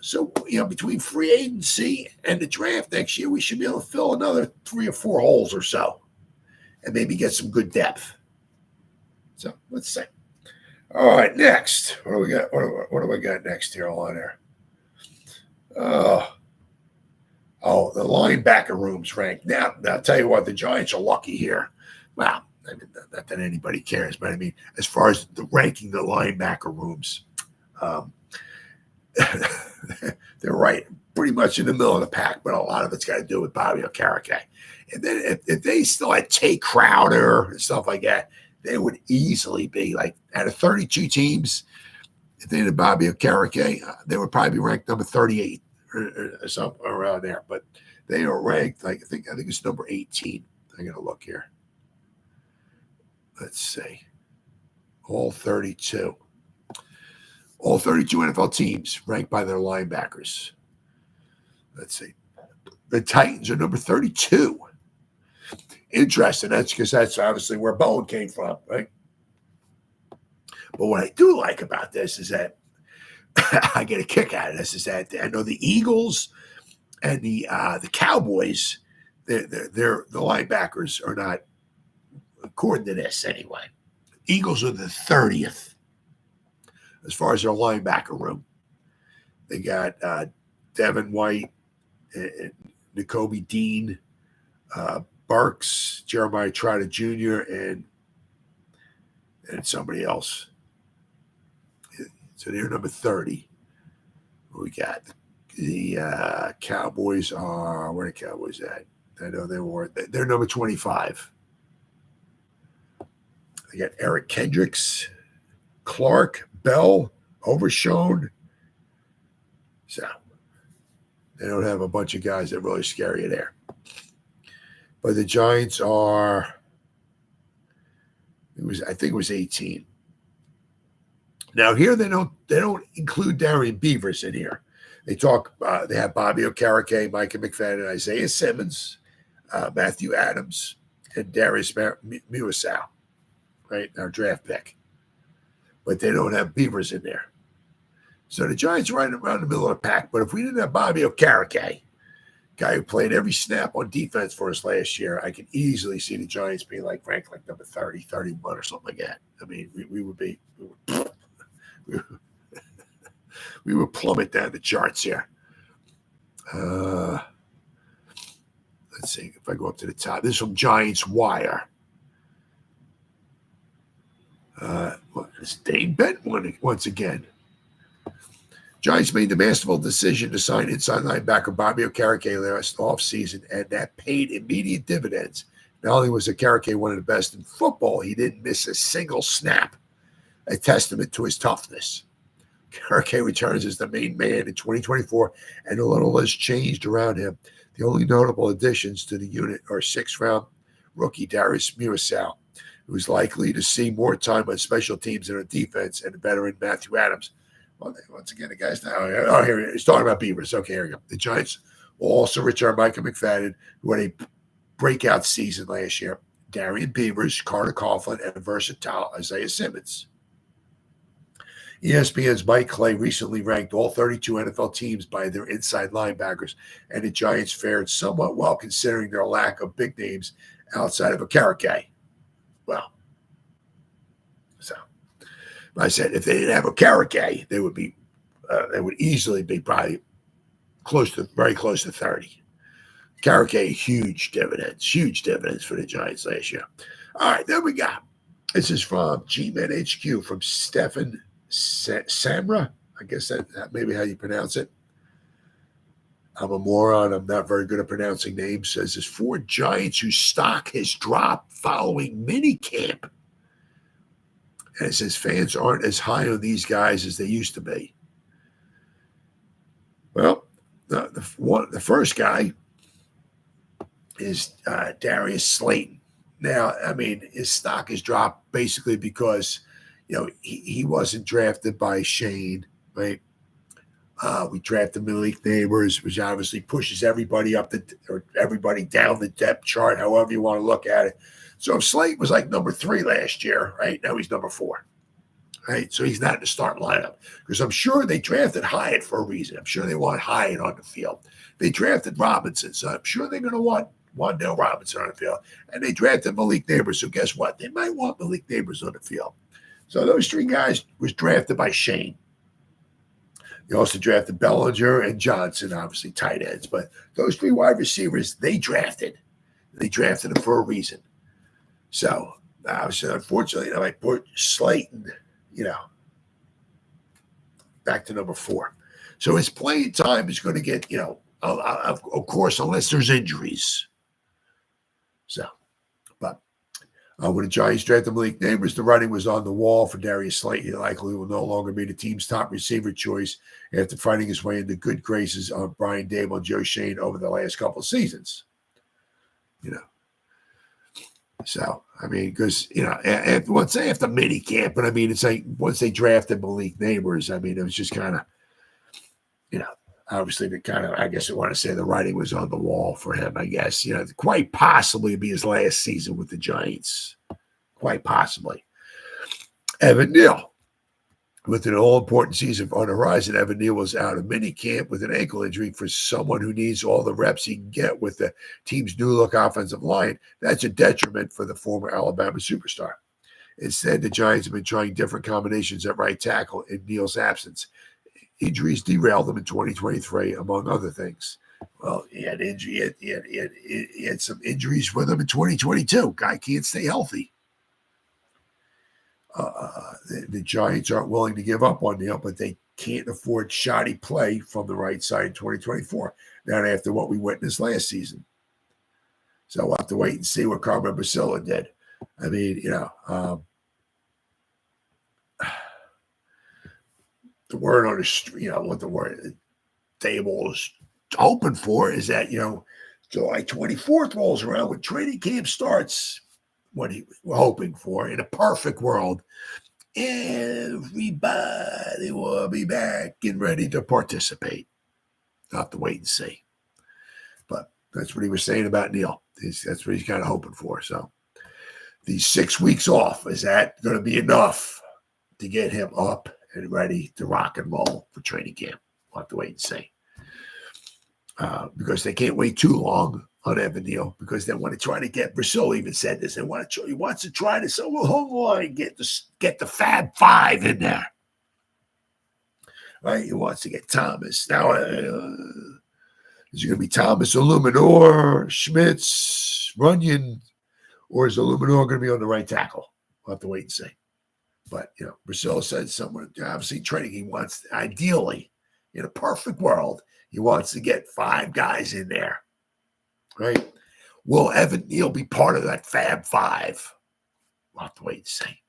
S1: So between free agency and the draft next year, we should be able to fill another 3 or 4 holes or so, and maybe get some good depth. So let's see. All right, next. What do we got? What do we got next here on there? The linebacker room's ranked. Now, I'll tell you what, the Giants are lucky here. Well, not that anybody cares, but as far as the ranking the linebacker rooms, they're right pretty much in the middle of the pack, but a lot of it's got to do with Bobby Okereke. And then if they still had Tay Crowder and stuff like that, they would easily be like out of 32 teams. If they had Bobby Okereke, they would probably be ranked number 38 or something around there. But they are ranked like I think it's number 18. I'm gonna look here. Let's see. All 32 NFL teams ranked by their linebackers. Let's see. The Titans are number 32. Interesting. That's because that's obviously where Bowen came from, right? But what I do like about this is that I get a kick out of this is that I know the Eagles and the Cowboys, the linebackers are not, according to this anyway. Eagles are the 30th as far as their linebacker room. They got Devin White, and Nakobe Dean, Burks, Jeremiah Trotter Jr., and somebody else. So they're number 30. We got the Cowboys are, where are the Cowboys at? I know they're number 25. They got Eric Kendricks, Clark, Bell, Overshown. So they don't have a bunch of guys that really scare you there. But the Giants are, I think it was 18. Now here they don't include Darian Beavers in here. They have Bobby Okereke, Micah McFadden, Isaiah Simmons, Matthew Adams, and Darius Muasau, right? Our draft pick. But they don't have Beavers in there. So the Giants are right around the middle of the pack. But if we didn't have Bobby Okereke, guy who played every snap on defense for us last year, I can easily see the Giants being ranked like number 30, 31 or something like that. I mean, we would plummet down the charts here. Let's see if I go up to the top. This is from Giants Wire. It's Dane Bent once again. Giants made the masterful decision to sign inside linebacker Bobby Okereke last offseason, and that paid immediate dividends. Not only was Okereke one of the best in football, he didn't miss a single snap, a testament to his toughness. Okereke returns as the main man in 2024, and a little has changed around him. The only notable additions to the unit are sixth-round rookie Darius Muasau, who's likely to see more time on special teams and on defense, and veteran Matthew Adams. Well, once again, the guy's now. Oh, here he's talking about Beavers. Okay, here we go. The Giants will also return Micah McFadden, who had a breakout season last year. Darian Beavers, Carter Coughlin, and versatile Isaiah Simmons. ESPN's Mike Clay recently ranked all 32 NFL teams by their inside linebackers, and the Giants fared somewhat well considering their lack of big names outside of Okereke. Well, so I said if they didn't have Okereke, they would easily be probably very close to 30. Okereke, huge dividends for the Giants last year. All right, there we go. This is from G-Men HQ from Stephen Samra. I guess that maybe how you pronounce it. I'm a moron. I'm not very good at pronouncing names. Says there's 4 Giants whose stock has dropped following minicamp. And it says fans aren't as high on these guys as they used to be. Well, the first guy is Darius Slayton. Now, I mean, his stock has dropped basically because, he wasn't drafted by Shane, right? We drafted Malik Neighbors, which obviously pushes everybody or everybody down the depth chart, however you want to look at it. So if Slate was like number 3 last year, right? Now he's number 4, right? So he's not in the starting lineup because I'm sure they drafted Hyatt for a reason. I'm sure they want Hyatt on the field. They drafted Robinson, so I'm sure they're going to want Wan'Dale Robinson on the field. And they drafted Malik Neighbors, so guess what? They might want Malik Neighbors on the field. So those 3 guys was drafted by Shane. They also drafted Bellinger and Johnson, obviously tight ends. But those 3 wide receivers, they drafted. They drafted them for a reason. So, obviously, unfortunately, I put Slayton, back to number 4. So his playing time is going to get, of course, unless there's injuries. So, but when the Giants drafted Malik Neighbors, the writing was on the wall for Darius Slayton. He likely will no longer be the team's top receiver choice after finding his way into good graces of Brian Dable and Joe Shane over the last couple of seasons. So, I mean, because, once after mini camp, but I mean, it's like once they drafted Malik Neighbors, I mean, it was just kind of, obviously the kind of, I guess I want to say the writing was on the wall for him, I guess, quite possibly be his last season with the Giants. Quite possibly. Evan Neal. With an all-important season on the horizon, Evan Neal was out of minicamp with an ankle injury. For someone who needs all the reps he can get with the team's new-look offensive line, that's a detriment for the former Alabama superstar. Instead, the Giants have been trying different combinations at right tackle in Neal's absence. Injuries derailed him in 2023, among other things. Well, he had some injuries with him in 2022. Guy can't stay healthy. The Giants aren't willing to give up on Neal, but they can't afford shoddy play from the right side in 2024, not after what we witnessed last season. So we'll have to wait and see what Carmen Basilla did. I mean, the word on the street, what the word Dable is hoping for is that, July 24th rolls around when training camp starts. What he was hoping for in a perfect world, everybody will be back and ready to participate. I'll have to wait and see. But that's what he was saying about Neal. That's what he's kind of hoping for. So these 6 weeks off, is that going to be enough to get him up and ready to rock and roll for training camp? We'll have to wait and see. Because they can't wait too long on Evan Neal, because they want to try to get, Rousseau even said this, he wants to try to sell the whole line, get the Fab Five in there. Right? He wants to get Thomas. Now, is it going to be Thomas, Illuminor, Schmitz, Runyon, or is Illuminor going to be on the right tackle? We'll have to wait and see. But, Rousseau said someone, obviously training, he wants, ideally, in a perfect world, he wants to get 5 guys in there. Right? Will Evan Neal be part of that Fab Five? We'll have to wait and see.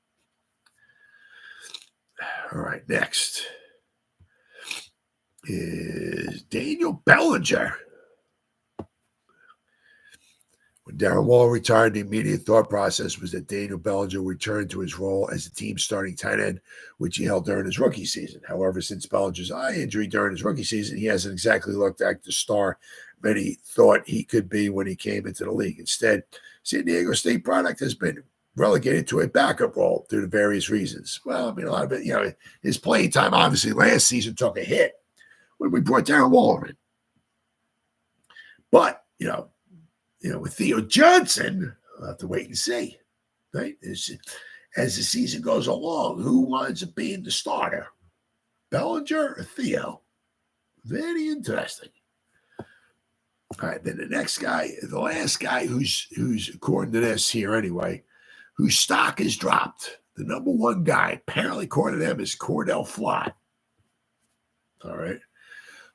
S1: All right, next is Daniel Bellinger. When Darren Waller retired, the immediate thought process was that Daniel Bellinger returned to his role as the team's starting tight end, which he held during his rookie season. However, since Bellinger's eye injury during his rookie season, he hasn't exactly looked like the star many thought he could be when he came into the league. Instead, San Diego State product has been relegated to a backup role due to various reasons. Well, I mean, a lot of it, his playing time, obviously, last season took a hit when we brought Darren Waller in. But, with Theo Johnson, we'll have to wait and see, right? As the season goes along, who winds up being the starter? Bellinger or Theo? Very interesting. All right, then the next guy, the last guy who's according to this here anyway, whose stock is dropped. The number one guy, apparently according to them, is Cordell Flott. All right.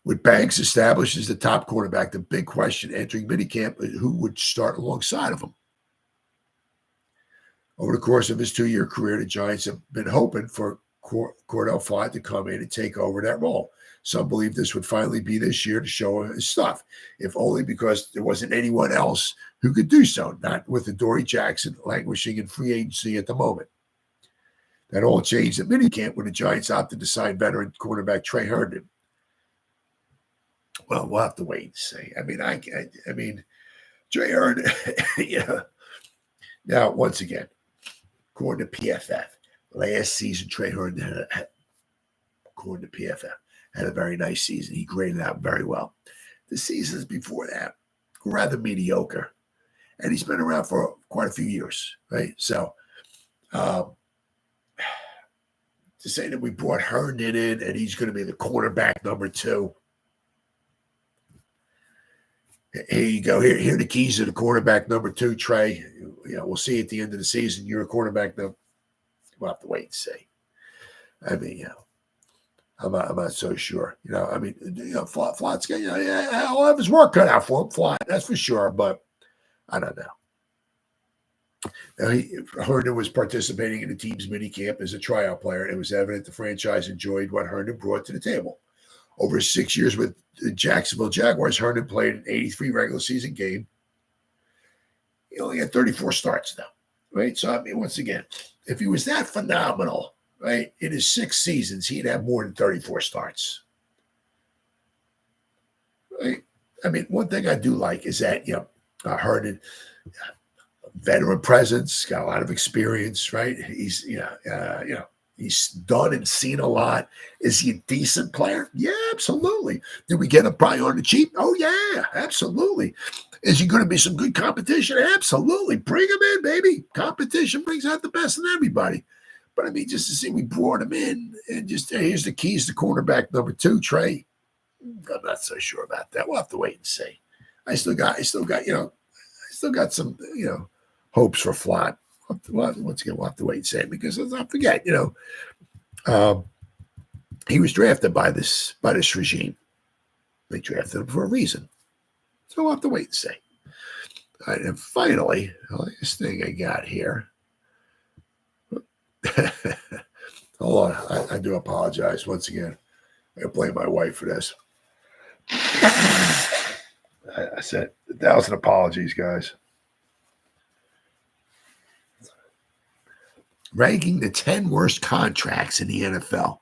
S1: With Banks established as the top quarterback, the big question entering minicamp is who would start alongside of him. Over the course of his 2-year career, the Giants have been hoping for Cordell Flott to come in and take over that role. Some believe this would finally be this year to show his stuff, if only because there wasn't anyone else who could do so, not with Adoree Jackson languishing in free agency at the moment. That all changed at minicamp when the Giants opted to sign veteran cornerback Trey Herndon. Well, we'll have to wait and see. I mean, Trey Herndon, Now, once again, according to PFF, last season Trey Herndon according to PFF, had a very nice season. He graded out very well. The seasons before that were rather mediocre. And he's been around for quite a few years, right? So to say that we brought Herndon in and he's going to be the quarterback number 2. Here you go. Here are the keys to the quarterback number 2, Trey. We'll see at the end of the season. You're a quarterback number. We'll have to wait and see. I mean, I'm not so sure. I mean, Flott's got, he'll have his work cut out for him, Flott, that's for sure. But I don't know. Herndon was participating in the team's minicamp as a tryout player. It was evident the franchise enjoyed what Herndon brought to the table. Over 6 years with the Jacksonville Jaguars, Herndon played an 83 regular season game. He only had 34 starts now, right? So, I mean, once again, if he was that phenomenal, right, in his 6 seasons, he'd have more than 34 starts. Right? I mean, one thing I do like is that, Herndon, veteran presence, got a lot of experience, right? He's, he's done and seen a lot. Is he a decent player? Yeah, absolutely. Did we get him probably on the cheap? Oh, yeah, absolutely. Is he going to be some good competition? Absolutely. Bring him in, baby. Competition brings out the best in everybody. But, I mean, just to see we brought him in and just, here's the keys to cornerback number 2, Trey. I'm not so sure about that. We'll have to wait and see. I still got some, hopes for Flott. Once again, we'll have to wait and see, because let's not forget, he was drafted by this regime. They drafted him for a reason. So we'll have to wait and see. All right, and finally, this thing I got here. Hold on, I do apologize once again. I blame my wife for this. I said 1,000 apologies, guys. Ranking the 10 worst contracts in the NFL.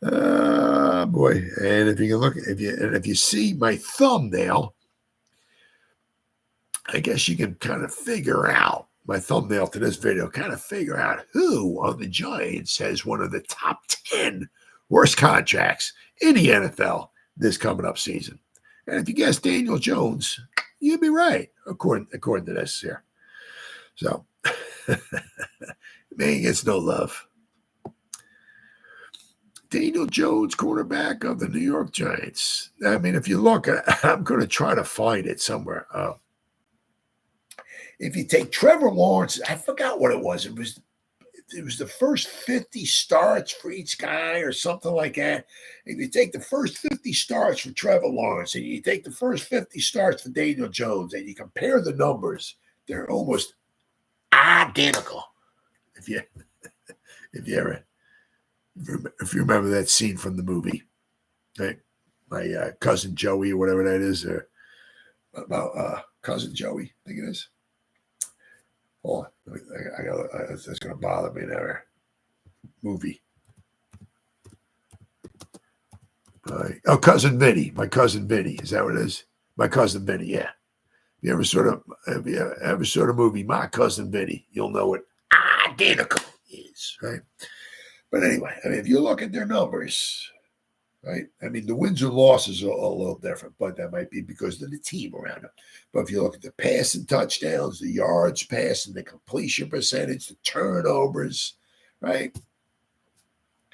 S1: Oh, boy. And if you can look, if you see my thumbnail, I guess you can kind of figure out my thumbnail to this video, kind of figure out who on the Giants has one of the top 10 worst contracts in the NFL this coming up season. And if you guess Daniel Jones, you'd be right, according to this here. So, man gets no love. Daniel Jones, quarterback of the New York Giants. I mean, if you look, I'm going to try to find it somewhere. If you take Trevor Lawrence, I forgot what it was. It was the first 50 starts for each guy or something like that. If you take the first 50 starts for Trevor Lawrence and you take the first 50 starts for Daniel Jones and you compare the numbers, they're almost identical. If you remember that scene from the movie, right? My cousin Joey or whatever that is, or about cousin Joey, I think it is. Oh, that's going to bother me now. Movie. Cousin Vinny. My cousin Vinny. Is that what it is? My cousin Vinny. Yeah. If you ever saw the movie My Cousin Vinny, you'll know what identical is, right? But anyway, I mean, if you look at their numbers, right? I mean, the wins and losses are a little different, but that might be because of the team around them. But if you look at the passing touchdowns, the yards passing, the completion percentage, the turnovers, right?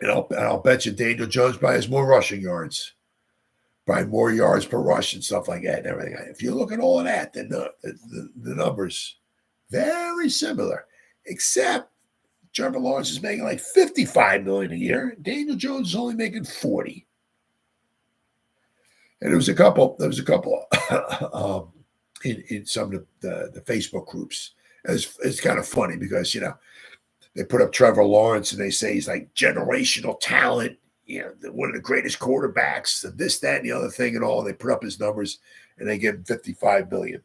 S1: And I'll bet you Daniel Jones probably has more rushing yards, probably more yards per rush and stuff like that and everything. If you look at all of that, then the numbers very similar, except Trevor Lawrence is making like $55 million a year. Daniel Jones is only making $40. And there was a couple in some of the Facebook groups. It's kind of funny because, they put up Trevor Lawrence and they say he's like generational talent, one of the greatest quarterbacks, and this, that, and the other thing and all. They put up his numbers and they give him $55 million.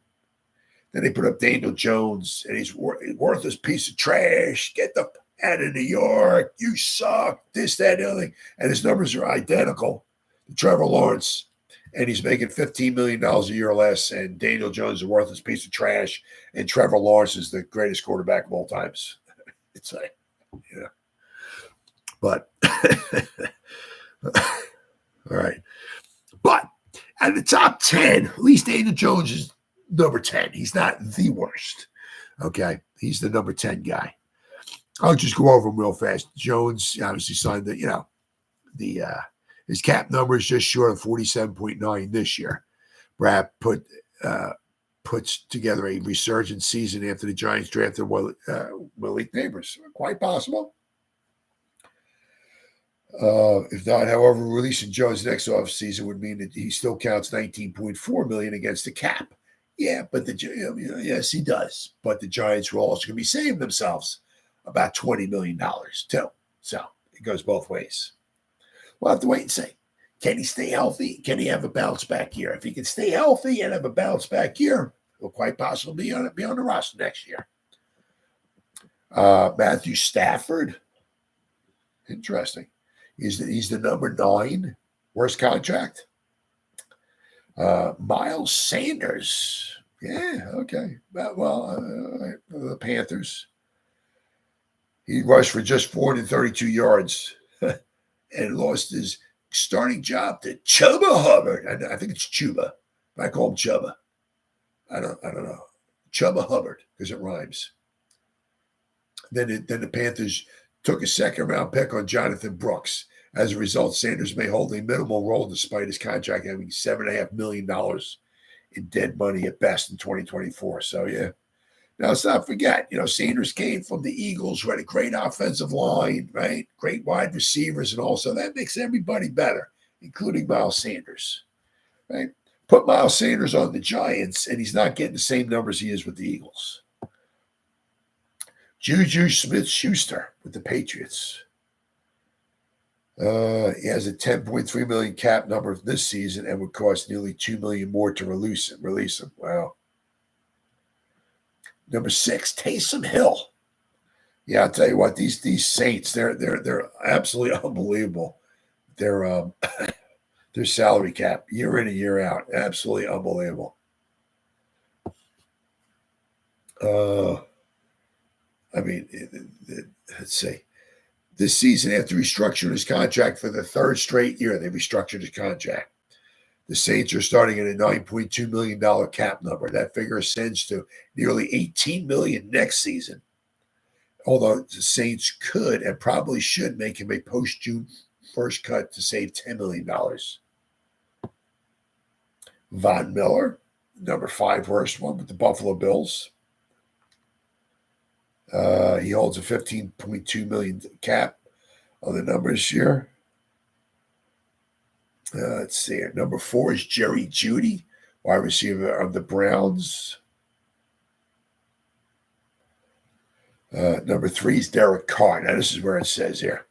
S1: Then they put up Daniel Jones and he's worthless piece of trash. Get the out of New York. You suck. This, that, and the other thing. And his numbers are identical to Trevor Lawrence. And he's making $15 million a year less. And Daniel Jones is a worthless piece of trash. And Trevor Lawrence is the greatest quarterback of all times. It's like, But, all right. But at the top 10, at least Daniel Jones is number 10. He's not the worst. Okay. He's the number 10 guy. I'll just go over him real fast. Jones obviously signed his cap number is just short of 47.9 this year. Brad puts together a resurgent season after the Giants drafted Willie Neighbors. Quite possible. If not, however, releasing Jones next offseason would mean that he still counts $19.4 million against the cap. Yeah, but yes, he does. But the Giants will also going to be saving themselves about $20 million too. So it goes both ways. We'll have to wait and see. Can he stay healthy? Can he have a bounce back year? If he can stay healthy and have a bounce back year, he'll quite possibly be on the roster next year. Matthew Stafford, interesting. He's the number 9 worst contract. Miles Sanders, yeah, okay. The Panthers. He rushed for just 432 yards and lost his starting job to Chuba Hubbard. I think it's Chuba. I call him Chuba. I don't know. Chuba Hubbard, because it rhymes. Then the Panthers took a second-round pick on Jonathan Brooks. As a result, Sanders may hold a minimal role despite his contract having $7.5 million in dead money at best in 2024. So, yeah. Now, let's not forget, Sanders came from the Eagles, who had a great offensive line, right? Great wide receivers, and also that makes everybody better, including Miles Sanders, right? Put Miles Sanders on the Giants, and he's not getting the same numbers he is with the Eagles. Juju Smith-Schuster with the Patriots. He has a $10.3 million cap number this season and would cost nearly $2 million more to release him. Wow. Number 6, Taysom Hill. Yeah, I'll tell you what, these Saints, they're absolutely unbelievable. Their salary cap year in and year out, absolutely unbelievable. Let's see. This season, after restructuring his contract for the 3rd straight year, they restructured his contract. The Saints are starting at a $9.2 million cap number. That figure ascends to nearly $18 million next season. Although the Saints could and probably should make him a post-June 1st cut to save $10 million. Von Miller, number 5 worst one with the Buffalo Bills. He holds a $15.2 million cap on the numbers here. Let's see here. Number 4 is Jerry Jeudy, wide receiver of the Browns. Number 3 is Derek Carr. Now, this is where it says here.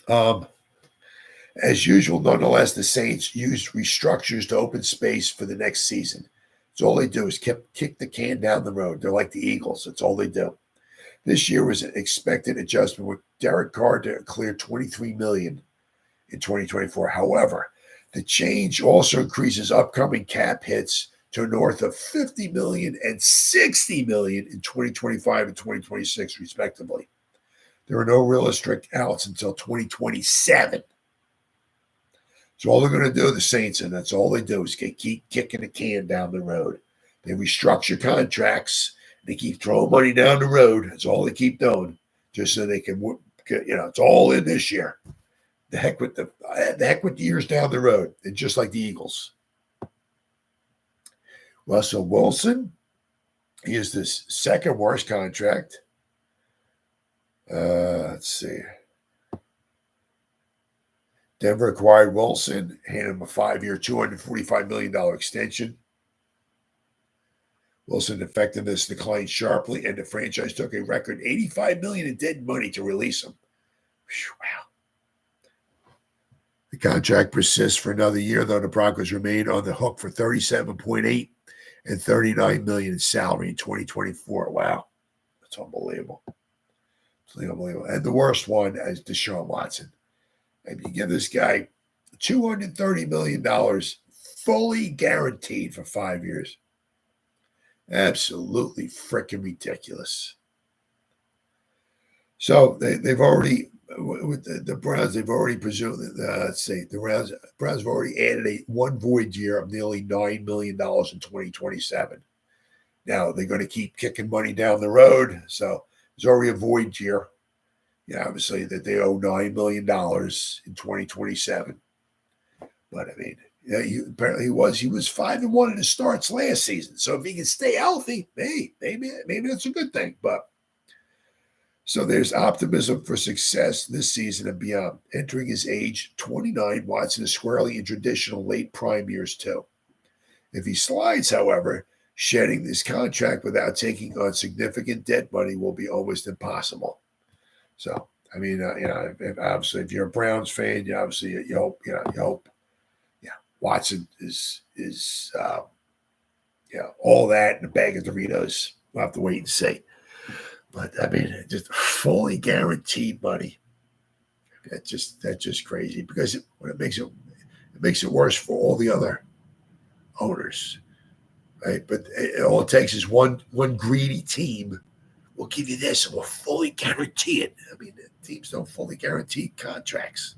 S1: As usual, nonetheless, the Saints used restructures to open space for the next season. So all they do is kick the can down the road. They're like the Eagles. That's all they do. This year was an expected adjustment with Derek Carr to clear $23 million in 2024. However, the change also increases upcoming cap hits to north of $50 million and $60 million in 2025 and 2026, respectively. There are no realistic outs until 2027. So all they're going to do, the Saints, and that's all they do, is keep kicking the can down the road. They restructure contracts. They keep throwing money down the road. That's all they keep doing, just so they can, it's all in this year. The heck with the years down the road. And just like the Eagles. Russell Wilson, he is the 2nd worst contract. Let's see. Denver acquired Wilson, handed him a 5-year, $245 million extension. Wilson's effectiveness declined sharply, and the franchise took a record $85 million in dead money to release him. Wow. The contract persists for another year, though the Broncos remain on the hook for $37.8 and $39 million in salary in 2024. Wow. That's unbelievable. Absolutely unbelievable. And the worst one is Deshaun Watson. And you give this guy $230 million fully guaranteed for 5 years. Absolutely freaking ridiculous. So they've already, with the Browns, they've already presumed, the Browns have already added one void year of nearly $9 million in 2027. Now they're going to keep kicking money down the road. So there's already a void year. Yeah, obviously that they owe $9 million in 2027. But I mean, he was 5-1 in his starts last season. So if he can stay healthy, maybe that's a good thing. But So there's optimism for success this season and beyond. Entering his age 29, Watson is squarely in traditional late prime years too. If he slides, however, shedding this contract without taking on significant debt money will be almost impossible. So, I mean, obviously, if you're a Browns fan, you hope, Watson is all that in a bag of Doritos. We'll have to wait and see. But I mean, just fully guaranteed money. That's just crazy because it makes it worse for all the other owners, right? But all it takes is one greedy team. We'll give you this, and we'll fully guarantee it. I mean, teams don't fully guarantee contracts.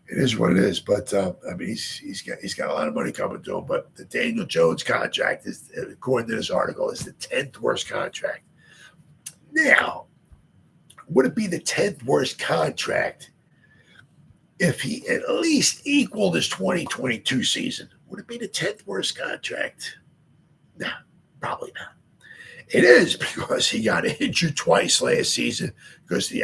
S1: It is what it is. But I mean, he's got a lot of money coming to him. But the Daniel Jones contract is, according to this article, is the 10th worst contract. Now, would it be the 10th worst contract if he at least equaled his 2022 season? Would it be the 10th worst contract? No, probably not. It is because he got injured twice last season because the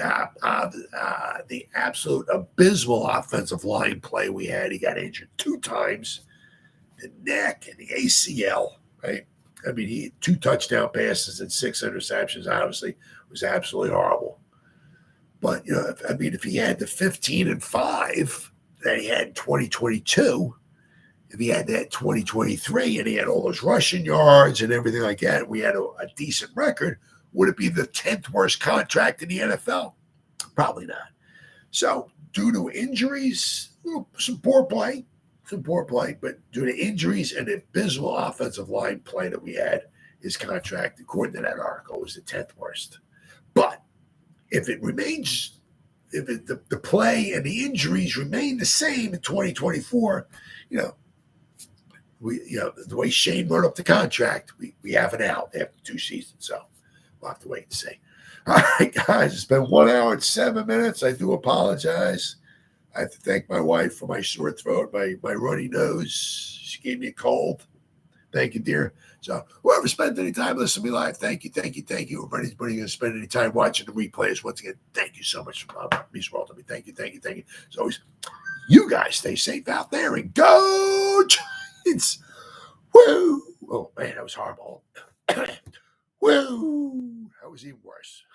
S1: absolute abysmal offensive line play we had. He got injured 2 times, the neck and the ACL, right? I mean, he had 2 touchdown passes and 6 interceptions. Obviously, was absolutely horrible. But if he had the 15-5 that he had in 2022, if he had that 2023 and he had all those rushing yards and everything like that, we had a decent record. Would it be the 10th worst contract in the NFL? Probably not. So, due to injuries, some poor play, but due to injuries and abysmal offensive line play that we had, his contract, according to that article, was the 10th worst. But if it remains, the play and the injuries remain the same in 2024, the way Shane wrote up the contract, we have an out after 2 seasons. So we'll have to wait and see. All right, guys, it's been 1 hour and 7 minutes. I do apologize. I have to thank my wife for my sore throat, my runny nose. She gave me a cold. Thank you, dear. So whoever spent any time listening to me live, thank you. Everybody's going to spend any time watching the replays. Once again, thank you so much for being world to me. Thank you. As always, you guys stay safe out there and go Giants. Woo! Oh, man, that was horrible. Woo! That was even worse.